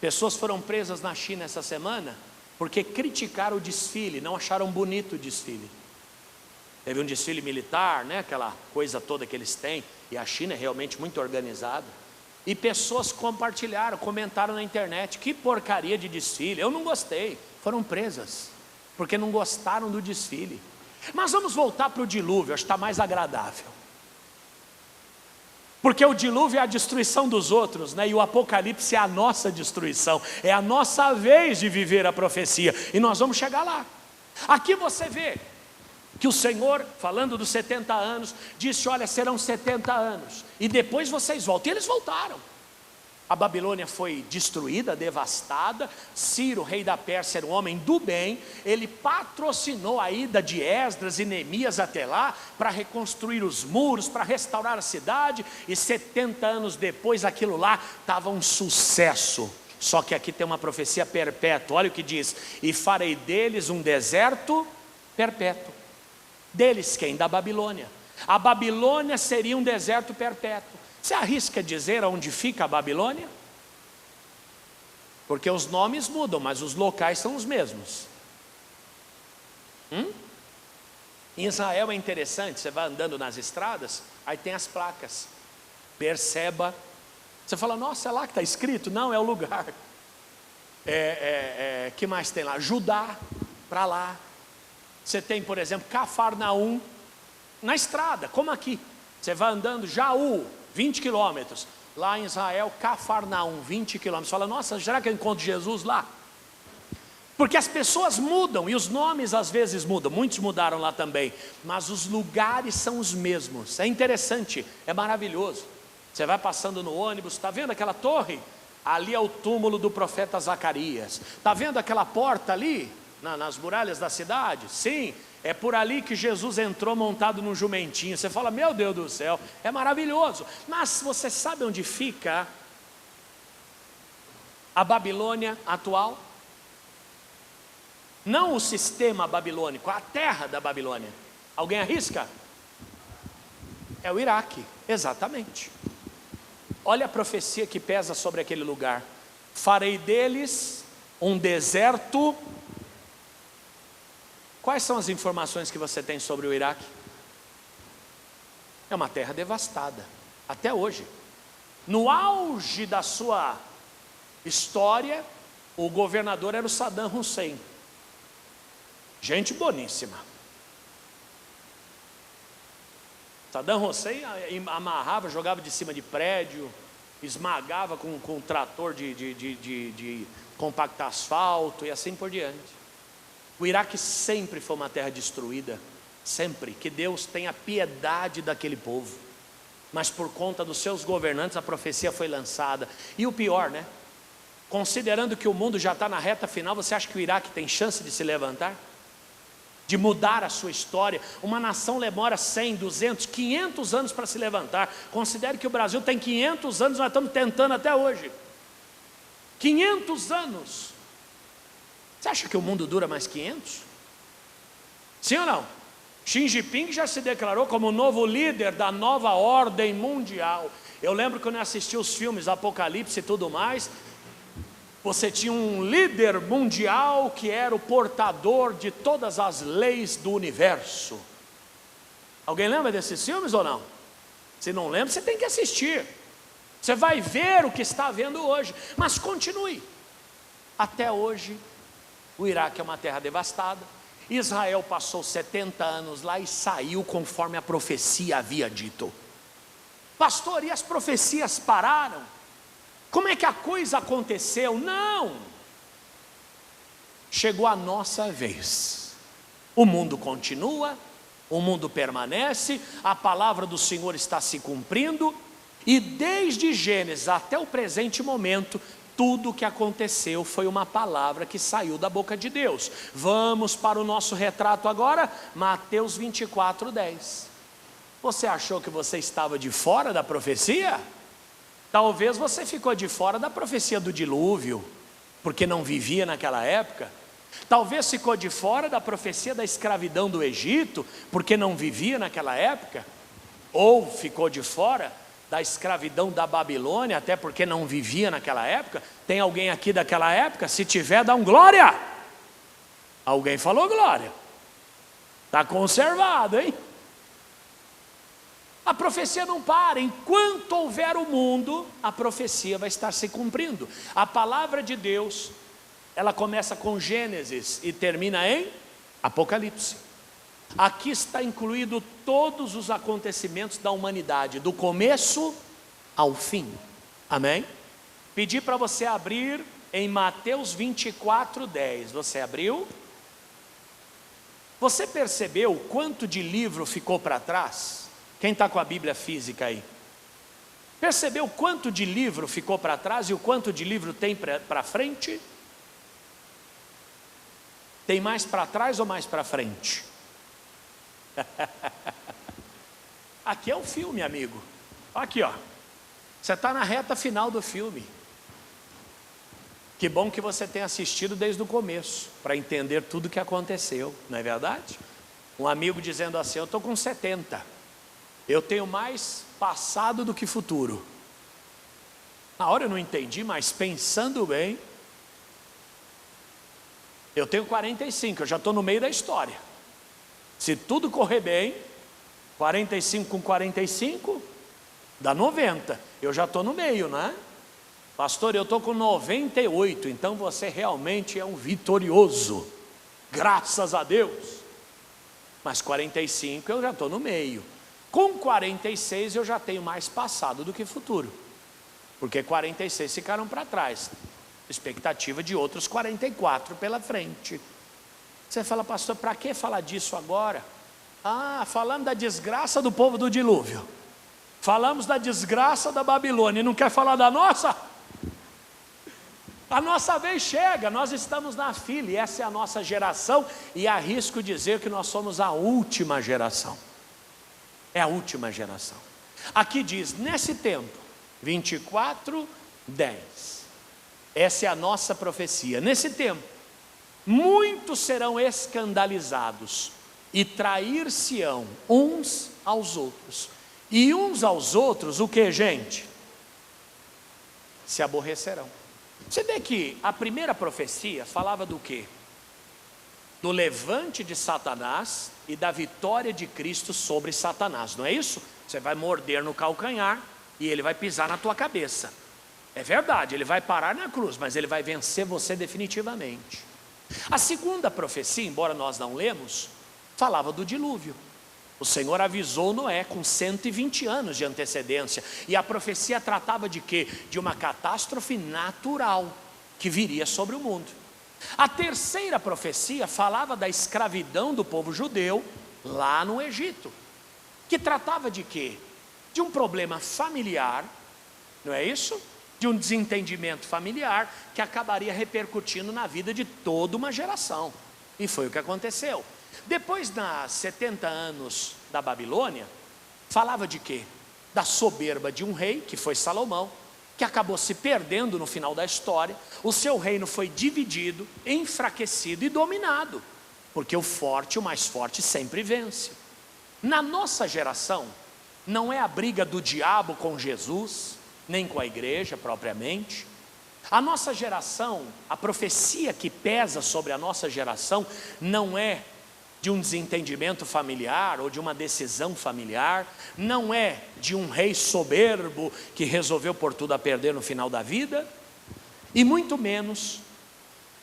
Pessoas foram presas na China essa semana porque criticaram o desfile, não acharam bonito o desfile. Teve um desfile militar, né? Aquela coisa toda que eles têm. E a China é realmente muito organizada. E pessoas compartilharam, comentaram na internet: que porcaria de desfile, eu não gostei. Foram presas, porque não gostaram do desfile. Mas vamos voltar para o dilúvio, acho que está mais agradável. Porque o dilúvio é a destruição dos outros, né? E o Apocalipse é a nossa destruição. É a nossa vez de viver a profecia. E nós vamos chegar lá. Aqui você vê que o Senhor, falando dos 70 anos, disse: olha, serão 70 anos, e depois vocês voltam. E eles voltaram. A Babilônia foi destruída, devastada. Ciro, rei da Pérsia, era um homem do bem. Ele patrocinou a ida de Esdras e Neemias até lá, para reconstruir os muros, para restaurar a cidade. E 70 anos depois, aquilo lá estava um sucesso. Só que aqui tem uma profecia perpétua. Olha o que diz: e farei deles um deserto perpétuo. Deles quem? Da Babilônia. A Babilônia seria um deserto perpétuo. Você arrisca dizer onde fica a Babilônia? Porque os nomes mudam, mas os locais são os mesmos. Em Israel é interessante, você vai andando nas estradas, aí tem as placas. Perceba. Você fala: nossa, é lá que está escrito? Não, é o lugar. Que mais tem lá? Judá, para lá. Você tem, por exemplo, Cafarnaum, na estrada, como aqui. Você vai andando, Jaú, 20 quilômetros. Lá em Israel, Cafarnaum, 20 quilômetros. Fala: nossa, será que eu encontro Jesus lá? Porque as pessoas mudam, e os nomes às vezes mudam. Muitos mudaram lá também, mas os lugares são os mesmos. É interessante, é maravilhoso. Você vai passando no ônibus, está vendo aquela torre? Ali é o túmulo do profeta Zacarias. Está vendo aquela porta ali, nas muralhas da cidade? Sim, é por ali que Jesus entrou montado num jumentinho. Você fala: meu Deus do céu, é maravilhoso. Mas você sabe onde fica a Babilônia atual? Não o sistema babilônico, a terra da Babilônia. Alguém arrisca? É o Iraque, exatamente. Olha a profecia que pesa sobre aquele lugar: farei deles um deserto. Quais são as informações que você tem sobre o Iraque? É uma terra devastada, até hoje. No auge da sua história, o governador era o Saddam Hussein. Gente boníssima. Saddam Hussein amarrava, jogava de cima de prédio, esmagava com um trator de compactar asfalto e assim por diante. O Iraque sempre foi uma terra destruída, sempre. Que Deus tenha piedade daquele povo. Mas por conta dos seus governantes a profecia foi lançada. E o pior, né? Considerando que o mundo já está na reta final, você acha que o Iraque tem chance de se levantar? De mudar a sua história? Uma nação demora 100, 200, 500 anos para se levantar. Considere que o Brasil tem 500 anos, nós estamos tentando até hoje. 500 anos. Você acha que o mundo dura mais 500? Sim ou não? Xi Jinping já se declarou como o novo líder da nova ordem mundial. Eu lembro quando eu assisti os filmes Apocalipse e tudo mais, você tinha um líder mundial que era o portador de todas as leis do universo. Alguém lembra desses filmes ou não? Se não lembra, você tem que assistir. Você vai ver o que está vendo hoje. Mas continue. Até hoje, o Iraque é uma terra devastada. Israel passou 70 anos lá e saiu conforme a profecia havia dito. Pastor, e as profecias pararam? Como é que a coisa aconteceu? Não! Chegou a nossa vez. O mundo continua, o mundo permanece, a palavra do Senhor está se cumprindo, e desde Gênesis até o presente momento, tudo o que aconteceu foi uma palavra que saiu da boca de Deus. Vamos para o nosso retrato agora, Mateus 24, 10. Você achou que você estava de fora da profecia? Talvez você ficou de fora da profecia do dilúvio, porque não vivia naquela época. Talvez ficou de fora da profecia da escravidão do Egito, porque não vivia naquela época. Ou ficou de fora da escravidão da Babilônia, até porque não vivia naquela época. Tem alguém aqui daquela época? Se tiver, dá um glória. Alguém falou glória. Está conservado, hein? A profecia não para. Enquanto houver o mundo, a profecia vai estar se cumprindo. A palavra de Deus, ela começa com Gênesis e termina em Apocalipse. Aqui está incluído todos os acontecimentos da humanidade, do começo ao fim. Amém? Pedi para você abrir em Mateus 24, 10. Você abriu? Você percebeu quanto de livro ficou para trás? Quem está com a Bíblia física aí? Percebeu quanto de livro ficou para trás e o quanto de livro tem para frente? Tem mais para trás ou mais para frente? Aqui é um filme, amigo. Aqui, ó. Você está na reta final do filme. Que bom que você tem assistido desde o começo, para entender tudo o que aconteceu, não é verdade? Um amigo dizendo assim: eu estou com 70, eu tenho mais passado do que futuro. Na hora eu não entendi, mas pensando bem, eu tenho 45, eu já estou no meio da história. Se tudo correr bem, 45 com 45, dá 90. Eu já estou no meio, né? Pastor, eu estou com 98, então você realmente é um vitorioso. Graças a Deus. Mas 45 eu já estou no meio. Com 46 eu já tenho mais passado do que futuro. Porque 46 ficaram para trás. Expectativa de outros 44 pela frente. Você fala: pastor, para que falar disso agora? Ah, falando da desgraça do povo do dilúvio. Falamos da desgraça da Babilônia e não quer falar da nossa? A nossa vez chega, nós estamos na fila e essa é a nossa geração. E arrisco dizer que nós somos a última geração. É a última geração. Aqui diz, nesse tempo, 24, 10. Essa é a nossa profecia. Nesse tempo, muitos serão escandalizados e trair-se-ão uns aos outros. E uns aos outros, o que, gente? Se aborrecerão. Você vê que a primeira profecia falava do quê? Do levante de Satanás e da vitória de Cristo sobre Satanás, não é isso? Você vai morder no calcanhar e ele vai pisar na tua cabeça. É verdade, ele vai parar na cruz, mas ele vai vencer você definitivamente. A segunda profecia, embora nós não lemos, falava do dilúvio. O Senhor avisou Noé com 120 anos de antecedência, e a profecia tratava de quê? De uma catástrofe natural que viria sobre o mundo. A terceira profecia falava da escravidão do povo judeu lá no Egito, que tratava de quê? De um problema familiar, não é isso? De um desentendimento familiar que acabaria repercutindo na vida de toda uma geração. E foi o que aconteceu. Depois dos 70 anos da Babilônia, falava de quê? Da soberba de um rei, que foi Salomão, que acabou se perdendo no final da história. O seu reino foi dividido, enfraquecido e dominado, porque o forte, o mais forte, sempre vence. Na nossa geração, não é a briga do diabo com Jesus, nem com a igreja propriamente. A nossa geração, a profecia que pesa sobre a nossa geração, não é de um desentendimento familiar ou de uma decisão familiar, não é de um rei soberbo que resolveu pôr tudo a perder no final da vida, e muito menos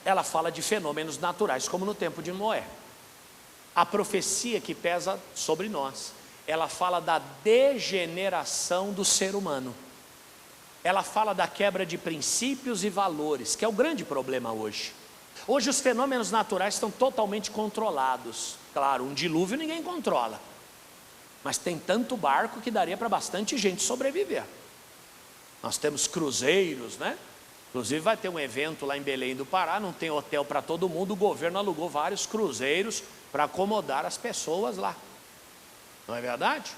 ela fala de fenômenos naturais, como no tempo de Noé. A profecia que pesa sobre nós, ela fala da degeneração do ser humano. Ela fala da quebra de princípios e valores, que é o grande problema hoje. Hoje os fenômenos naturais estão totalmente controlados. Claro, um dilúvio ninguém controla, mas tem tanto barco que daria para bastante gente sobreviver. Nós temos cruzeiros, né? Inclusive vai ter um evento lá em Belém do Pará, não tem hotel para todo mundo, o governo alugou vários cruzeiros para acomodar as pessoas lá. Não é verdade?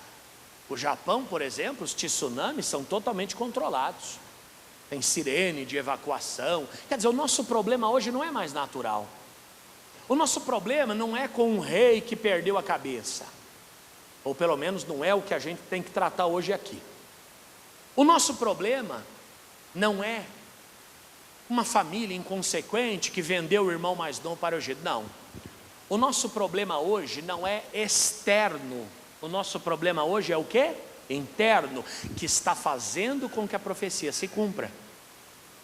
O Japão, por exemplo, os tsunamis são totalmente controlados. Tem sirene de evacuação. Quer dizer, o nosso problema hoje não é mais natural. O nosso problema não é com um rei que perdeu a cabeça. Ou pelo menos não é o que a gente tem que tratar hoje aqui. O nosso problema não é uma família inconsequente que vendeu o irmão mais novo para o Egito. Não. O nosso problema hoje não é externo. O nosso problema hoje é o quê? Interno, que está fazendo com que a profecia se cumpra.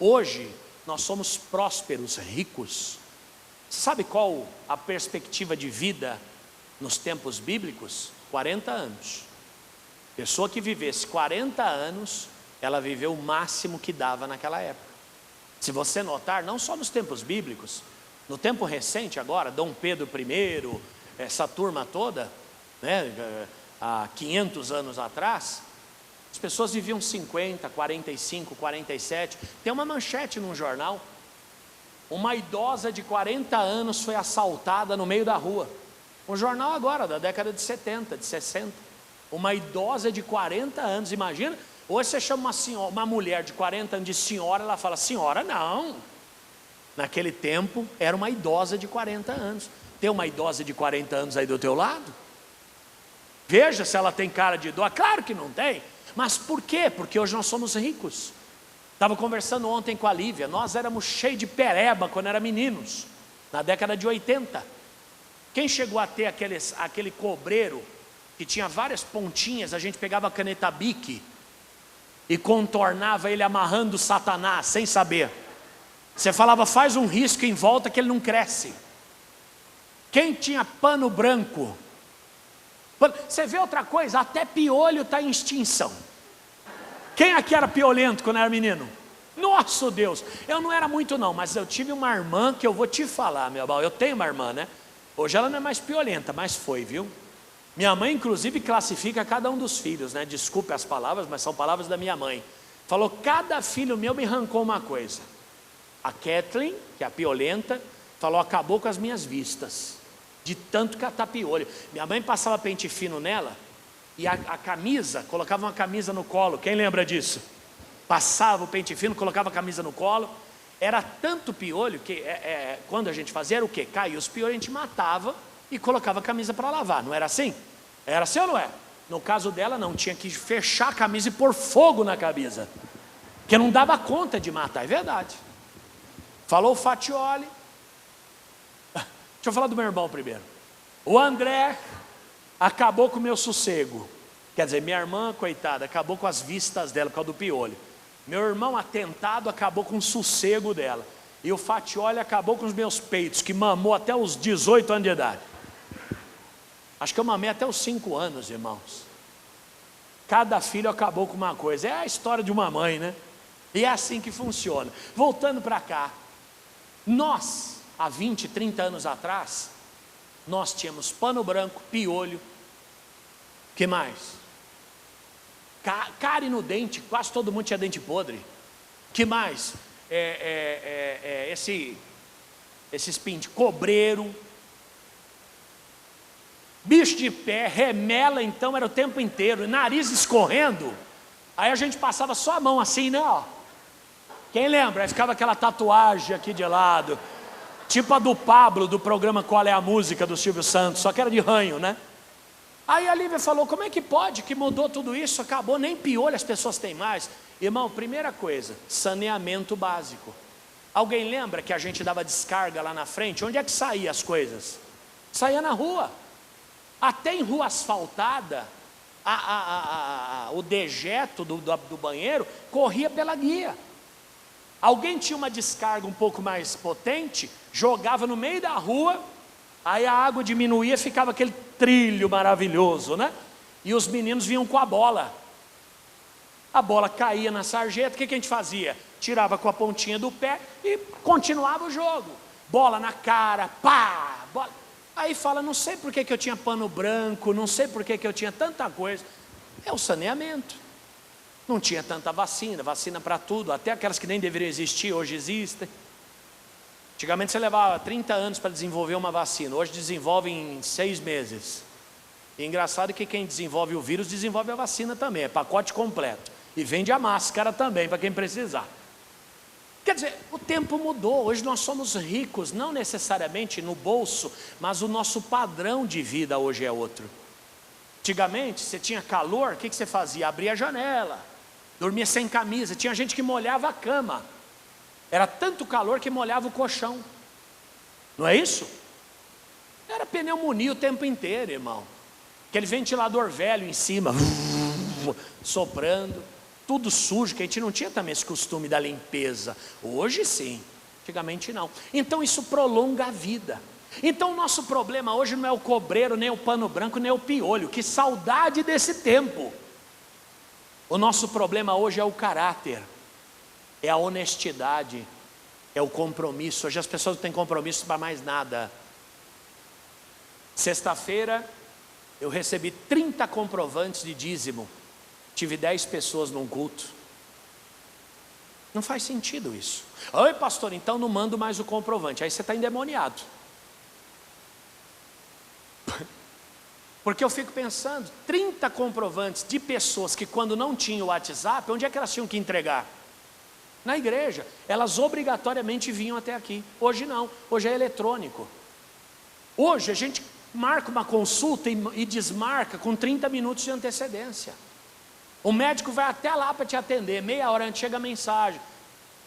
Hoje nós somos prósperos, ricos. Sabe qual a perspectiva de vida nos tempos bíblicos? 40 anos. Pessoa que vivesse 40 anos, ela viveu o máximo que dava naquela época. Se você notar, não só nos tempos bíblicos, no tempo recente agora, Dom Pedro I, essa turma toda, né, há 500 anos atrás, as pessoas viviam 50, 45, 47. Tem uma manchete num jornal: uma idosa de 40 anos foi assaltada no meio da rua. Um jornal agora, da década de 70, de 60. Uma idosa de 40 anos, imagina. Hoje você chama uma mulher de 40 anos de senhora, ela fala: senhora não. Naquele tempo era uma idosa de 40 anos. Tem uma idosa de 40 anos aí do teu lado? Veja se ela tem cara de idosa. Claro que não tem. Mas por quê? Porque hoje nós somos ricos. Estava conversando ontem com a Lívia. Nós éramos cheios de pereba quando éramos meninos, na década de 80. Quem chegou a ter aquele cobreiro que tinha várias pontinhas? A gente pegava a caneta Bic e contornava ele amarrando Satanás sem saber. Você falava: faz um risco em volta que ele não cresce. Quem tinha pano branco? Você vê outra coisa, até piolho está em extinção. Quem aqui era piolento quando era menino? Nosso Deus, eu não era muito não, mas eu tive uma irmã que eu vou te falar, meu irmão. Eu tenho uma irmã, né? Hoje ela não é mais piolenta, mas foi, viu? Minha mãe inclusive classifica cada um dos filhos, né? Desculpe as palavras, mas são palavras da minha mãe. Falou: cada filho meu me arrancou uma coisa. A Kathleen, que é a piolenta, falou: acabou com as minhas vistas, de tanto catar piolho. Minha mãe passava pente fino nela, e a camisa, colocava uma camisa no colo. Quem lembra disso? Passava o pente fino, colocava a camisa no colo. Era tanto piolho que quando a gente fazia era o quê? Caía os piolhos, a gente matava e colocava a camisa para lavar. Não era assim? Era assim ou não é? No caso dela não, tinha que fechar a camisa e pôr fogo na camisa, porque não dava conta de matar. É verdade. Falou o Fatioli. Deixa eu falar do meu irmão primeiro. O André acabou com o meu sossego. Quer dizer, minha irmã, coitada, acabou com as vistas dela por causa do piolho. Meu irmão atentado acabou com o sossego dela. E o Fatioli acabou com os meus peitos, que mamou até os 18 anos de idade. Acho que eu mamei até os 5 anos, irmãos. Cada filho acabou com uma coisa. É a história de uma mãe, né? E é assim que funciona. Voltando para cá. Nós, há 20, 30 anos atrás, nós tínhamos pano branco, piolho. Que mais? Cárie no dente, quase todo mundo tinha dente podre. Que mais? Esses pintos, cobreiro, bicho de pé, remela, então era o tempo inteiro, nariz escorrendo. Aí a gente passava só a mão assim, né? Ó. Quem lembra? Aí ficava aquela tatuagem aqui de lado, tipo a do Pablo, do programa Qual é a Música, do Silvio Santos, só que era de ranho, né? Aí a Lívia falou, como é que pode que mudou tudo isso, acabou, nem piolho as pessoas têm mais. Irmão, primeira coisa, saneamento básico. Alguém lembra que a gente dava descarga lá na frente? Onde é que saía as coisas? Saía na rua. Até em rua asfaltada, o dejeto do banheiro corria pela guia. Alguém tinha uma descarga um pouco mais potente, jogava no meio da rua, aí a água diminuía, ficava aquele trilho maravilhoso, né? E os meninos vinham com a bola. A bola caía na sarjeta, o que a gente fazia? Tirava com a pontinha do pé e continuava o jogo. Bola na cara, pá, bola. Aí fala, não sei por que eu tinha pano branco, não sei por que eu tinha tanta coisa. É o saneamento. Não tinha tanta vacina para tudo, até aquelas que nem deveriam existir, hoje existem. Antigamente você levava 30 anos para desenvolver uma vacina, hoje desenvolve em 6 meses. E engraçado que quem desenvolve o vírus, desenvolve a vacina também, é pacote completo. E vende a máscara também, para quem precisar. Quer dizer, o tempo mudou, hoje nós somos ricos, não necessariamente no bolso, mas o nosso padrão de vida hoje é outro. Antigamente, você tinha calor, o que você fazia? Abria a janela, dormia sem camisa, tinha gente que molhava a cama. Era tanto calor que molhava o colchão. Não é isso? Era pneumonia o tempo inteiro, irmão. Aquele ventilador velho em cima, soprando, tudo sujo, que a gente não tinha também esse costume da limpeza. Hoje sim, antigamente não. Então isso prolonga a vida. Então o nosso problema hoje não é o cobreiro, nem o pano branco, nem o piolho. Que saudade desse tempo. O nosso problema hoje é o caráter, é a honestidade, é o compromisso. Hoje as pessoas não têm compromisso para mais nada. Sexta-feira eu recebi 30 comprovantes de dízimo. Tive 10 pessoas num culto. Não faz sentido isso. Oi, pastor, então não mando mais o comprovante. Aí você está endemoniado. Porque eu fico pensando, 30 comprovantes de pessoas que quando não tinham o WhatsApp, onde é que elas tinham que entregar? Na igreja. Elas obrigatoriamente vinham até aqui. Hoje não, hoje é eletrônico. Hoje a gente marca uma consulta e desmarca com 30 minutos de antecedência. O médico vai até lá para te atender, meia hora antes chega a mensagem,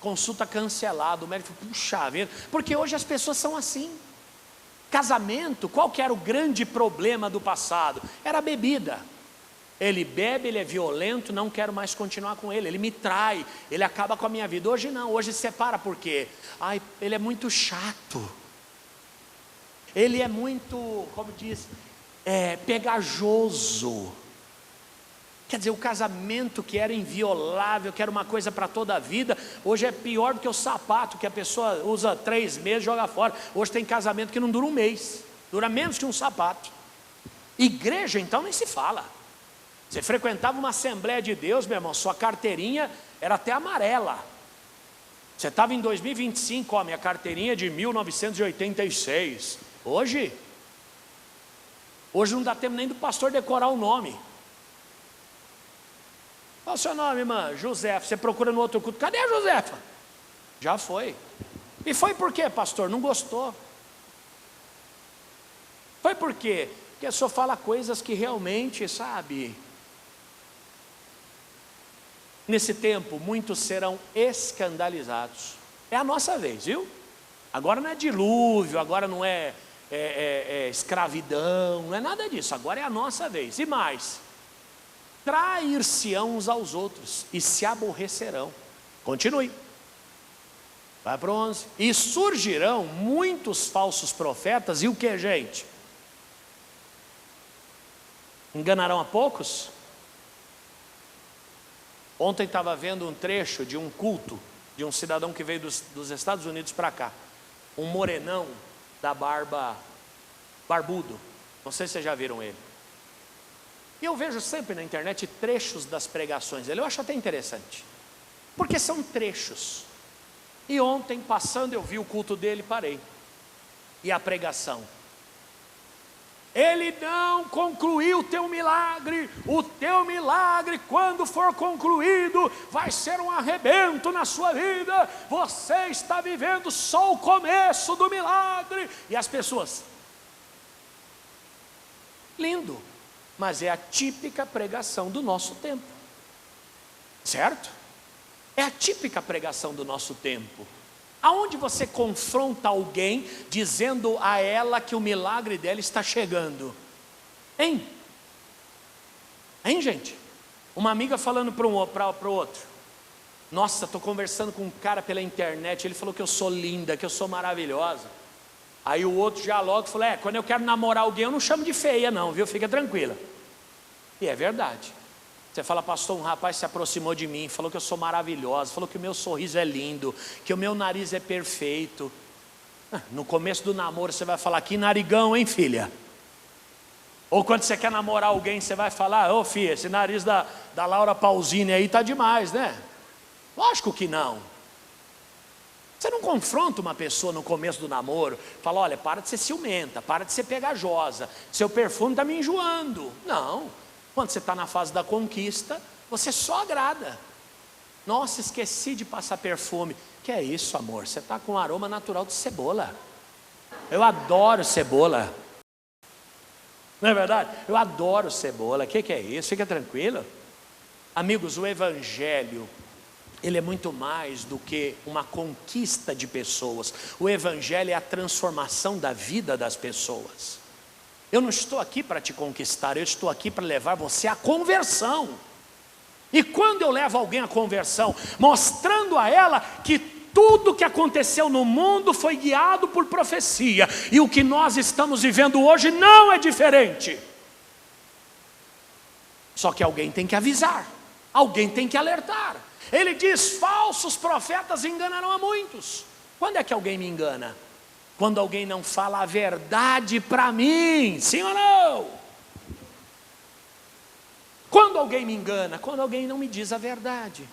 consulta cancelada. O médico, puxa vida, porque hoje as pessoas são assim. Casamento, qual que era o grande problema do passado? Era a bebida. Ele bebe, ele é violento, não quero mais continuar com ele me trai, ele acaba com a minha vida. Hoje não, hoje separa por quê? Ai, ele é muito chato, ele é muito, como diz, pegajoso. Quer dizer, o casamento que era inviolável, que era uma coisa para toda a vida, hoje é pior do que o sapato que a pessoa usa 3 meses e joga fora. Hoje tem casamento que não dura um mês, dura menos que um sapato. Igreja então nem se fala. Você frequentava uma Assembleia de Deus, meu irmão, sua carteirinha era até amarela. Você estava em 2025, ó, minha carteirinha é de 1986. Hoje não dá tempo nem do pastor decorar o nome. Qual é o seu nome, irmã? Josefa. Você procura no outro culto. Cadê a Josefa? Já foi. E foi por quê, pastor? Não gostou. Foi por quê? Porque o senhor fala coisas que realmente, sabe... Nesse tempo, muitos serão escandalizados. É a nossa vez, viu? Agora não é dilúvio, agora não é escravidão, não é nada disso. Agora é a nossa vez. E mais, trair-se-ão uns aos outros e se aborrecerão. Continue. Vai para o 11. E surgirão muitos falsos profetas, e o que, gente? Enganarão a poucos? Ontem estava vendo um trecho de um culto de um cidadão que veio dos Estados Unidos para cá. Um morenão da barba, barbudo. Não sei se vocês já viram ele. E eu vejo sempre na internet trechos das pregações dele. Eu acho até interessante, porque são trechos. E ontem, passando, eu vi o culto dele e parei. E a pregação: ele não concluiu o teu milagre. O teu milagre, quando for concluído, vai ser um arrebento na sua vida. Você está vivendo só o começo do milagre. E as pessoas: lindo, mas é a típica pregação do nosso tempo, certo? É a típica pregação do nosso tempo. Aonde você confronta alguém dizendo a ela que o milagre dela está chegando? Hein, gente? Uma amiga falando para o outro: nossa, estou conversando com um cara pela internet, ele falou que eu sou linda, que eu sou maravilhosa. Aí o outro já logo falou: quando eu quero namorar alguém eu não chamo de feia não, viu? Fica tranquila. E é verdade. Você fala: pastor, um rapaz se aproximou de mim, falou que eu sou maravilhosa, falou que o meu sorriso é lindo, que o meu nariz é perfeito. No começo do namoro você vai falar: que narigão, hein, filha? Ou quando você quer namorar alguém, você vai falar: ô filha, esse nariz da Laura Pausini aí tá demais, né? Lógico que não. Você não confronta uma pessoa no começo do namoro, fala: olha, para de ser ciumenta, para de ser pegajosa, seu perfume está me enjoando. Não. Quando você está na fase da conquista, você só agrada. Nossa, esqueci de passar perfume. Que é isso, amor? Você está com um aroma natural de cebola. Eu adoro cebola. Não é verdade? Eu adoro cebola. Que é isso? Fica tranquilo. Amigos, o Evangelho, ele é muito mais do que uma conquista de pessoas. O Evangelho é a transformação da vida das pessoas. Eu não estou aqui para te conquistar, eu estou aqui para levar você à conversão. E quando eu levo alguém à conversão, mostrando a ela que tudo que aconteceu no mundo foi guiado por profecia, e o que nós estamos vivendo hoje não é diferente. Só que alguém tem que avisar, alguém tem que alertar. Ele diz: falsos profetas enganarão a muitos. Quando é que alguém me engana? Quando alguém não fala a verdade para mim, sim ou não? Quando alguém me engana? Quando alguém não me diz a verdade.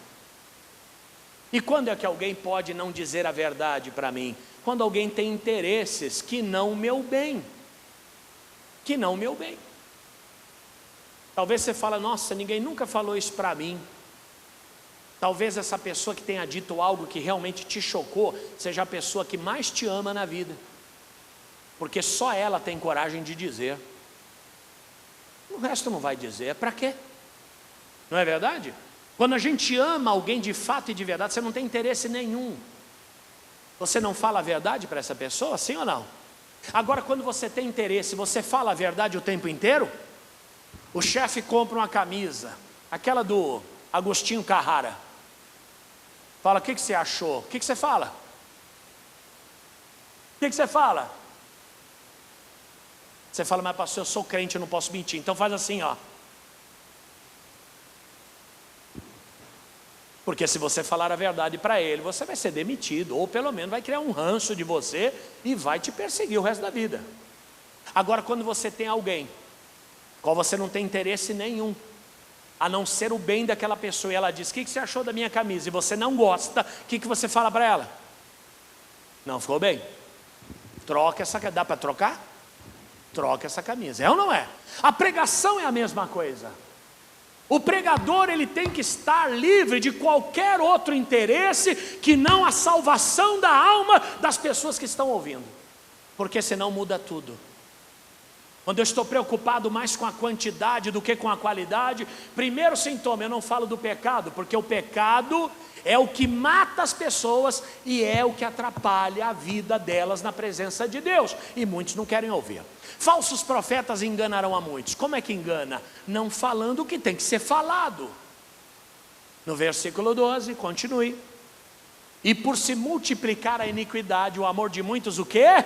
E quando é que alguém pode não dizer a verdade para mim? Quando alguém tem interesses que não o meu bem. Que não o meu bem. Talvez você fale: nossa, ninguém nunca falou isso para mim. Talvez essa pessoa que tenha dito algo que realmente te chocou seja a pessoa que mais te ama na vida, porque só ela tem coragem de dizer. O resto não vai dizer. Para quê? Não é verdade? Quando a gente ama alguém de fato e de verdade, você não tem interesse nenhum. Você não fala a verdade para essa pessoa, sim ou não? Agora, quando você tem interesse, você fala a verdade o tempo inteiro? O chefe compra uma camisa, aquela do Agostinho Carrara. Fala: o que você achou? O que você fala? O que você fala? Você fala: mas pastor, eu sou crente, eu não posso mentir. Então faz assim, ó. Porque se você falar a verdade para ele, você vai ser demitido, ou pelo menos vai criar um ranço de você e vai te perseguir o resto da vida. Agora, quando você tem alguém qual você não tem interesse nenhum, a não ser o bem daquela pessoa, e ela diz: o que você achou da minha camisa? E você não gosta, o que você fala para ela? Não ficou bem? Troca essa camisa. Dá para trocar? Troca essa camisa. É ou não é? A pregação é a mesma coisa. O pregador, ele tem que estar livre de qualquer outro interesse que não a salvação da alma das pessoas que estão ouvindo, porque senão muda tudo. Quando eu estou preocupado mais com a quantidade do que com a qualidade, primeiro sintoma, eu não falo do pecado, porque o pecado é o que mata as pessoas e é o que atrapalha a vida delas na presença de Deus, e muitos não querem ouvir. Falsos profetas enganarão a muitos. Como é que engana? Não falando o que tem que ser falado. No versículo 12, continue. E por se multiplicar a iniquidade, o amor de muitos, o quê?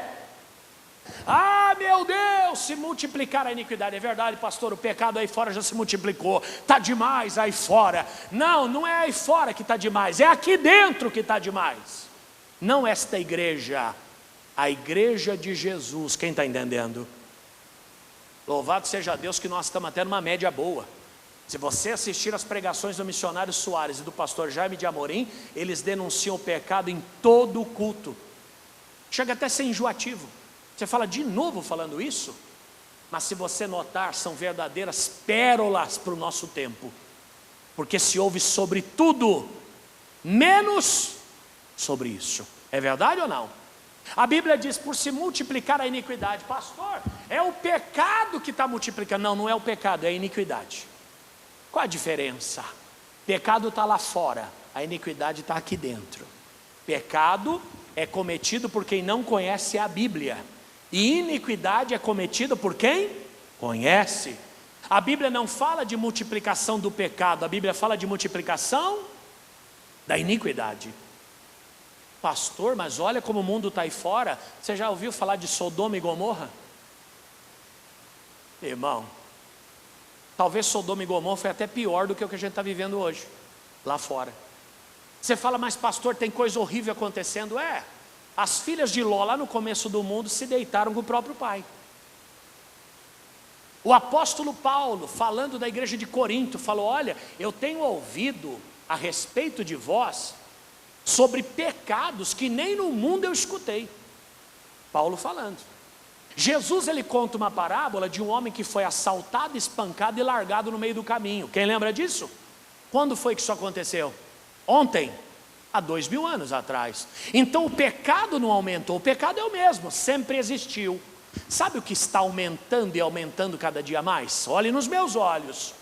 Ah, meu Deus, se multiplicar a iniquidade. É verdade, pastor, o pecado aí fora já se multiplicou, está demais aí fora. Não, não é aí fora que está demais, é aqui dentro que está demais. Não esta igreja, a igreja de Jesus. Quem está entendendo? Louvado seja Deus que nós estamos até numa média boa. Se você assistir as pregações do missionário Soares e do pastor Jaime de Amorim, eles denunciam o pecado em todo o culto. Chega até a ser enjoativo. Você fala de novo falando isso? Mas se você notar, são verdadeiras pérolas para o nosso tempo. Porque se ouve sobre tudo, menos sobre isso. É verdade ou não? A Bíblia diz, por se multiplicar a iniquidade. Pastor, é o pecado que está multiplicando. Não, não é o pecado, é a iniquidade. Qual a diferença? Pecado está lá fora, a iniquidade está aqui dentro. Pecado é cometido por quem não conhece a Bíblia, e iniquidade é cometida por quem conhece. A Bíblia não fala de multiplicação do pecado, a Bíblia fala de multiplicação da iniquidade. Pastor, mas olha como o mundo está aí fora. Você já ouviu falar de Sodoma e Gomorra? Irmão, talvez Sodoma e Gomorra foi até pior do que o que a gente está vivendo hoje, lá fora. Você fala, mas pastor, tem coisa horrível acontecendo. As filhas de Ló, lá no começo do mundo, se deitaram com o próprio pai. O apóstolo Paulo, falando da igreja de Corinto, falou, olha, eu tenho ouvido a respeito de vós, sobre pecados que nem no mundo eu escutei. Paulo falando. Jesus, ele conta uma parábola de um homem que foi assaltado, espancado e largado no meio do caminho. Quem lembra disso? Quando foi que isso aconteceu? Ontem, há 2000 anos atrás. Então o pecado não aumentou, o pecado é o mesmo, sempre existiu. Sabe o que está aumentando e aumentando cada dia mais? Olhe nos meus olhos,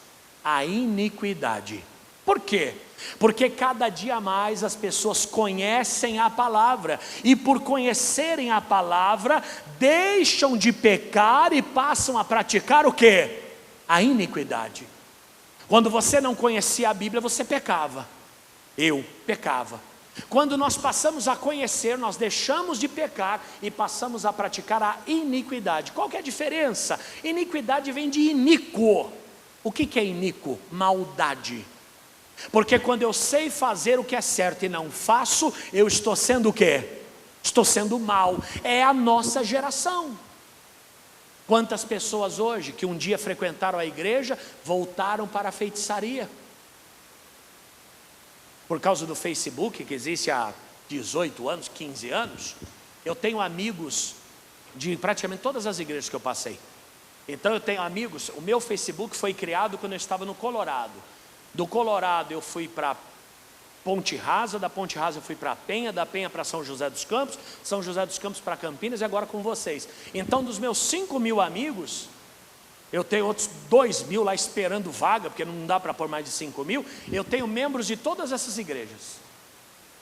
a iniquidade. Por quê? Porque cada dia mais as pessoas conhecem a palavra, e por conhecerem a palavra, deixam de pecar e passam a praticar o quê? A iniquidade. Quando você não conhecia a Bíblia, você pecava. Eu pecava. Quando nós passamos a conhecer, nós deixamos de pecar e passamos a praticar a iniquidade. Qual que é a diferença? Iniquidade vem de iníquo. O que é iníquo? Maldade. Porque quando eu sei fazer o que é certo e não faço, eu estou sendo o quê? Estou sendo mal. É a nossa geração. Quantas pessoas hoje que um dia frequentaram a igreja voltaram para a feitiçaria? Por causa do Facebook, que existe há 18 anos, 15 anos, eu tenho amigos de praticamente todas as igrejas que eu passei. Então eu tenho amigos, o meu Facebook foi criado quando eu estava no Colorado. Do Colorado eu fui para Ponte Rasa, da Ponte Rasa eu fui para Penha, da Penha para São José dos Campos, São José dos Campos para Campinas e agora com vocês. Então dos meus 5.000 amigos, eu tenho outros 2.000 lá esperando vaga, porque não dá para pôr mais de 5.000, eu tenho membros de todas essas igrejas.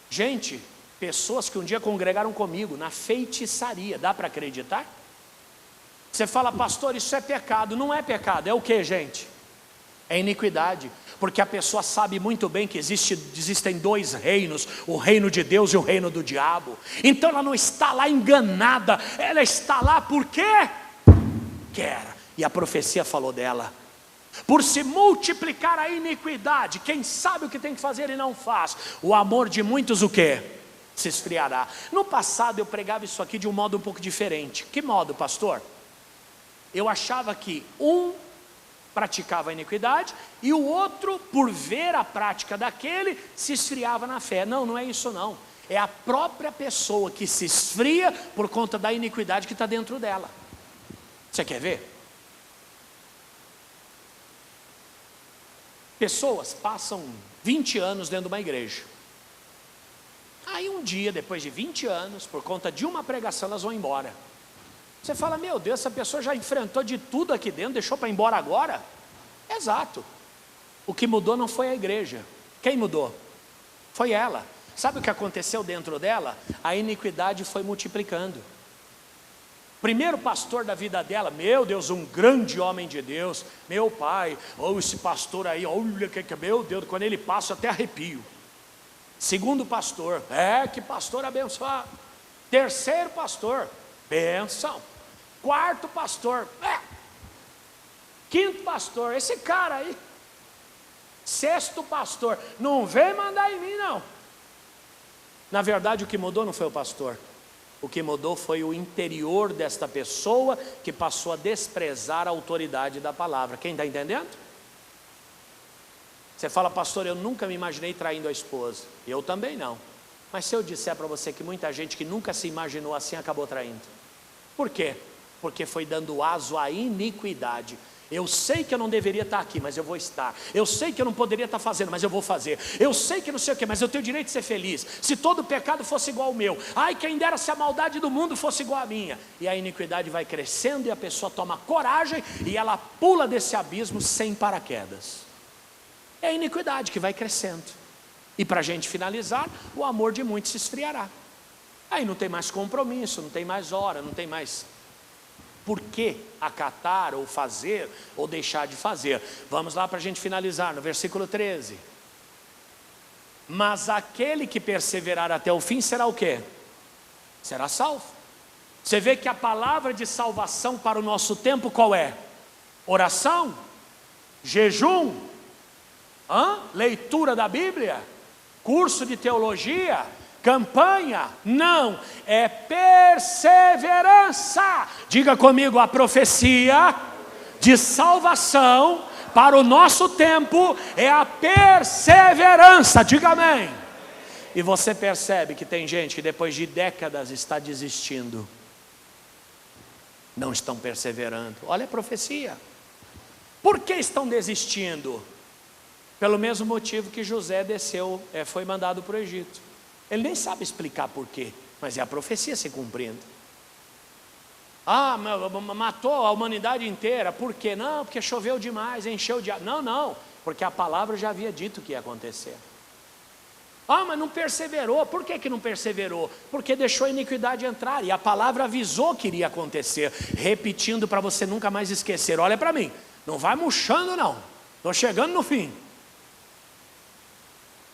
Gente, pessoas que um dia congregaram comigo na feitiçaria, dá para acreditar? Você fala, pastor, isso é pecado. Não é pecado, é o que, gente? É iniquidade. Porque a pessoa sabe muito bem que existem dois reinos, o reino de Deus e o reino do diabo. Então ela não está lá enganada, ela está lá porque quer. E a profecia falou dela. Por se multiplicar a iniquidade, quem sabe o que tem que fazer e não faz, o amor de muitos o quê? Se esfriará. No passado eu pregava isso aqui de um modo um pouco diferente. Que modo, pastor? Eu achava que um praticava a iniquidade e o outro, por ver a prática daquele, se esfriava na fé. Não, não é isso não. É a própria pessoa que se esfria por conta da iniquidade que está dentro dela. Você quer ver? Pessoas passam 20 anos dentro de uma igreja. Aí um dia, depois de 20 anos, por conta de uma pregação, elas vão embora. Você fala, meu Deus, essa pessoa já enfrentou de tudo aqui dentro, deixou para ir embora agora? Exato. O que mudou não foi a igreja. Quem mudou? Foi ela. Sabe o que aconteceu dentro dela? A iniquidade foi multiplicando. Primeiro pastor da vida dela, meu Deus, um grande homem de Deus, meu pai, esse pastor aí, olha que meu Deus, quando ele passa eu até arrepio. Segundo pastor, que pastor abençoado. Terceiro pastor, bênção. Quarto pastor, quinto pastor, esse cara aí. Sexto pastor, não vem mandar em mim não. Na verdade o que mudou não foi o pastor. O que mudou foi o interior desta pessoa que passou a desprezar a autoridade da palavra. Quem está entendendo? Você fala, pastor, eu nunca me imaginei traindo a esposa. Eu também não. Mas se eu disser para você que muita gente que nunca se imaginou assim acabou traindo. Por quê? Porque foi dando aso à iniquidade. Eu sei que eu não deveria estar aqui, mas eu vou estar. Eu sei que eu não poderia estar fazendo, mas eu vou fazer. Eu sei que não sei o que, mas eu tenho o direito de ser feliz. Se todo pecado fosse igual ao meu, ai, quem dera se a maldade do mundo fosse igual à minha. E a iniquidade vai crescendo e a pessoa toma coragem e ela pula desse abismo sem paraquedas. É a iniquidade que vai crescendo. E para a gente finalizar, o amor de muitos se esfriará. Aí não tem mais compromisso, não tem mais hora, não tem mais por que acatar ou fazer ou deixar de fazer. Vamos lá para a gente finalizar no versículo 13. Mas aquele que perseverar até o fim será o quê? Será salvo. Você vê que a palavra de salvação para o nosso tempo qual é? Oração? Jejum? Leitura da Bíblia? Curso de teologia? Campanha? Não, é perseverança. Diga comigo, a profecia de salvação para o nosso tempo é a perseverança. Diga amém. E você percebe que tem gente que depois de décadas está desistindo. Não estão perseverando. Olha a profecia. Por que estão desistindo? Pelo mesmo motivo que José desceu, foi mandado para o Egito. Ele nem sabe explicar por quê, mas é a profecia se cumprindo. Matou a humanidade inteira, por quê? Não, porque choveu demais, encheu de água. Não, porque a palavra já havia dito que ia acontecer. Mas não perseverou, por que não perseverou? Porque deixou a iniquidade entrar, e a palavra avisou que iria acontecer, repetindo para você nunca mais esquecer. Olha para mim, não vai murchando não, estou chegando no fim.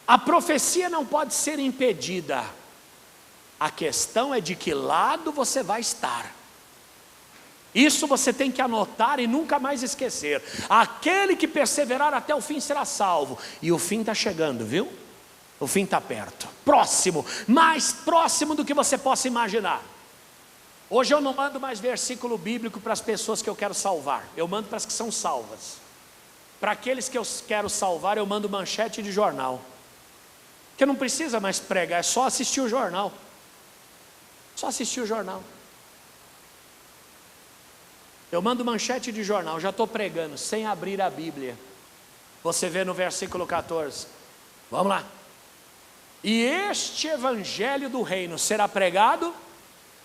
A profecia não pode ser impedida. A questão é de que lado você vai estar. Isso você tem que anotar e nunca mais esquecer. Aquele que perseverar até o fim será salvo. E o fim está chegando, viu? O fim está perto. Próximo, mais próximo do que você possa imaginar. Hoje eu não mando mais versículo bíblico para as pessoas que eu quero salvar. Eu mando para as que são salvas. Para aqueles que eu quero salvar, eu mando manchete de jornal. Porque não precisa mais pregar, é só assistir o jornal. Só assistir o jornal. Eu mando manchete de jornal, já estou pregando, sem abrir a Bíblia. Você vê no versículo 14. Vamos lá. E este evangelho do reino será pregado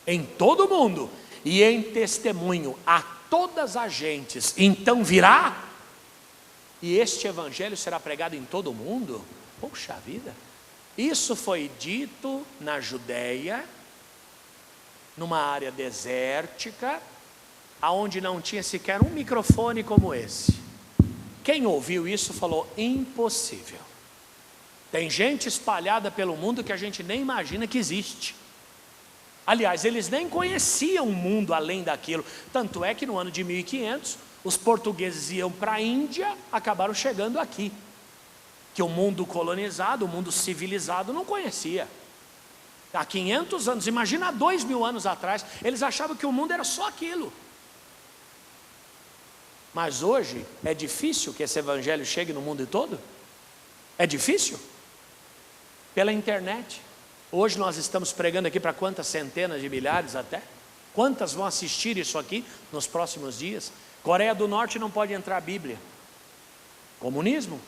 em todo o mundo, e em testemunho a todas as gentes. Então virá, e este evangelho será pregado em todo o mundo. Poxa vida. Isso foi dito na Judéia, numa área desértica, aonde não tinha sequer um microfone como esse. Quem ouviu isso falou, impossível. Tem gente espalhada pelo mundo que a gente nem imagina que existe. Aliás, eles nem conheciam o mundo além daquilo. Tanto é que no ano de 1500, os portugueses iam para a Índia, acabaram chegando aqui. Que o mundo colonizado, o mundo civilizado não conhecia. Há 500 anos, imagina 2000 anos atrás, eles achavam que o mundo era só aquilo. Mas hoje é difícil que esse evangelho chegue no mundo todo? É difícil? Pela internet. Hoje nós estamos pregando aqui para quantas centenas de milhares até? Quantas vão assistir isso aqui nos próximos dias? Coreia do Norte não pode entrar a Bíblia. Comunismo?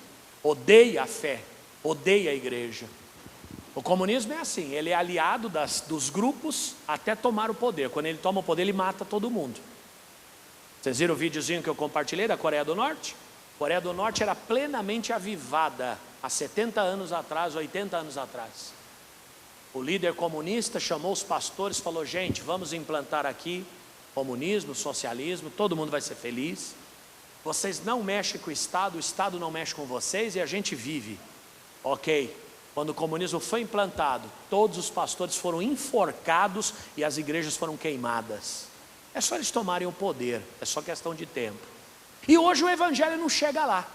Odeia a fé, odeia a igreja. O comunismo é assim, ele é aliado dos grupos até tomar o poder. Quando ele toma o poder, ele mata todo mundo. Vocês viram o videozinho que eu compartilhei da Coreia do Norte? A Coreia do Norte era plenamente avivada há 70 anos atrás, 80 anos atrás. O líder comunista chamou os pastores e falou: gente, vamos implantar aqui comunismo, socialismo, todo mundo vai ser feliz. Vocês não mexem com o Estado não mexe com vocês e a gente vive. Ok. Quando o comunismo foi implantado, todos os pastores foram enforcados e as igrejas foram queimadas. É só eles tomarem o poder, é só questão de tempo. E hoje o evangelho não chega lá.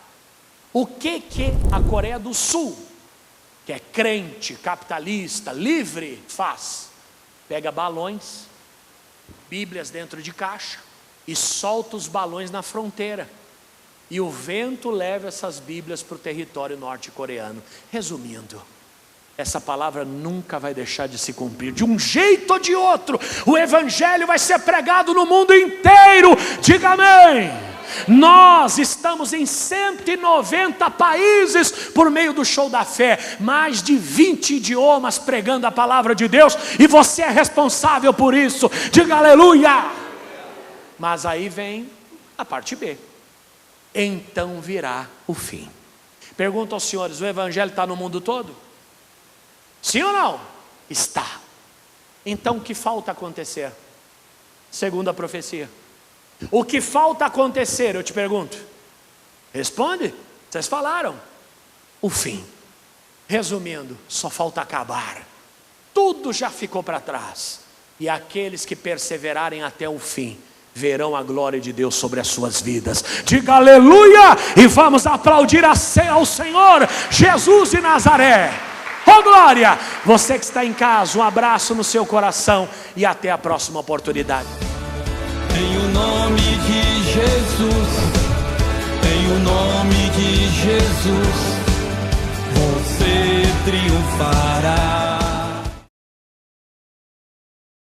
O que a Coreia do Sul, que é crente, capitalista, livre, faz? Pega balões, bíblias dentro de caixa e solta os balões na fronteira. E o vento leva essas bíblias para o território norte-coreano. Resumindo, essa palavra nunca vai deixar de se cumprir. De um jeito ou de outro, o evangelho vai ser pregado no mundo inteiro. Diga amém. Nós estamos em 190 países por meio do Show da Fé. Mais de 20 idiomas pregando a palavra de Deus. E você é responsável por isso. Diga aleluia. Mas aí vem a parte B. Então virá o fim. Pergunto aos senhores: o evangelho está no mundo todo? Sim ou não? Está. Então o que falta acontecer? Segundo a profecia, o que falta acontecer, eu te pergunto? Responde, vocês falaram. O fim. Resumindo, só falta acabar. Tudo já ficou para trás. E aqueles que perseverarem até o fim verão a glória de Deus sobre as suas vidas. Diga aleluia. E vamos aplaudir ao Senhor Jesus de Nazaré. Oh glória. Você que está em casa, um abraço no seu coração. E até a próxima oportunidade. Em o nome de Jesus, em o nome de Jesus, você triunfará.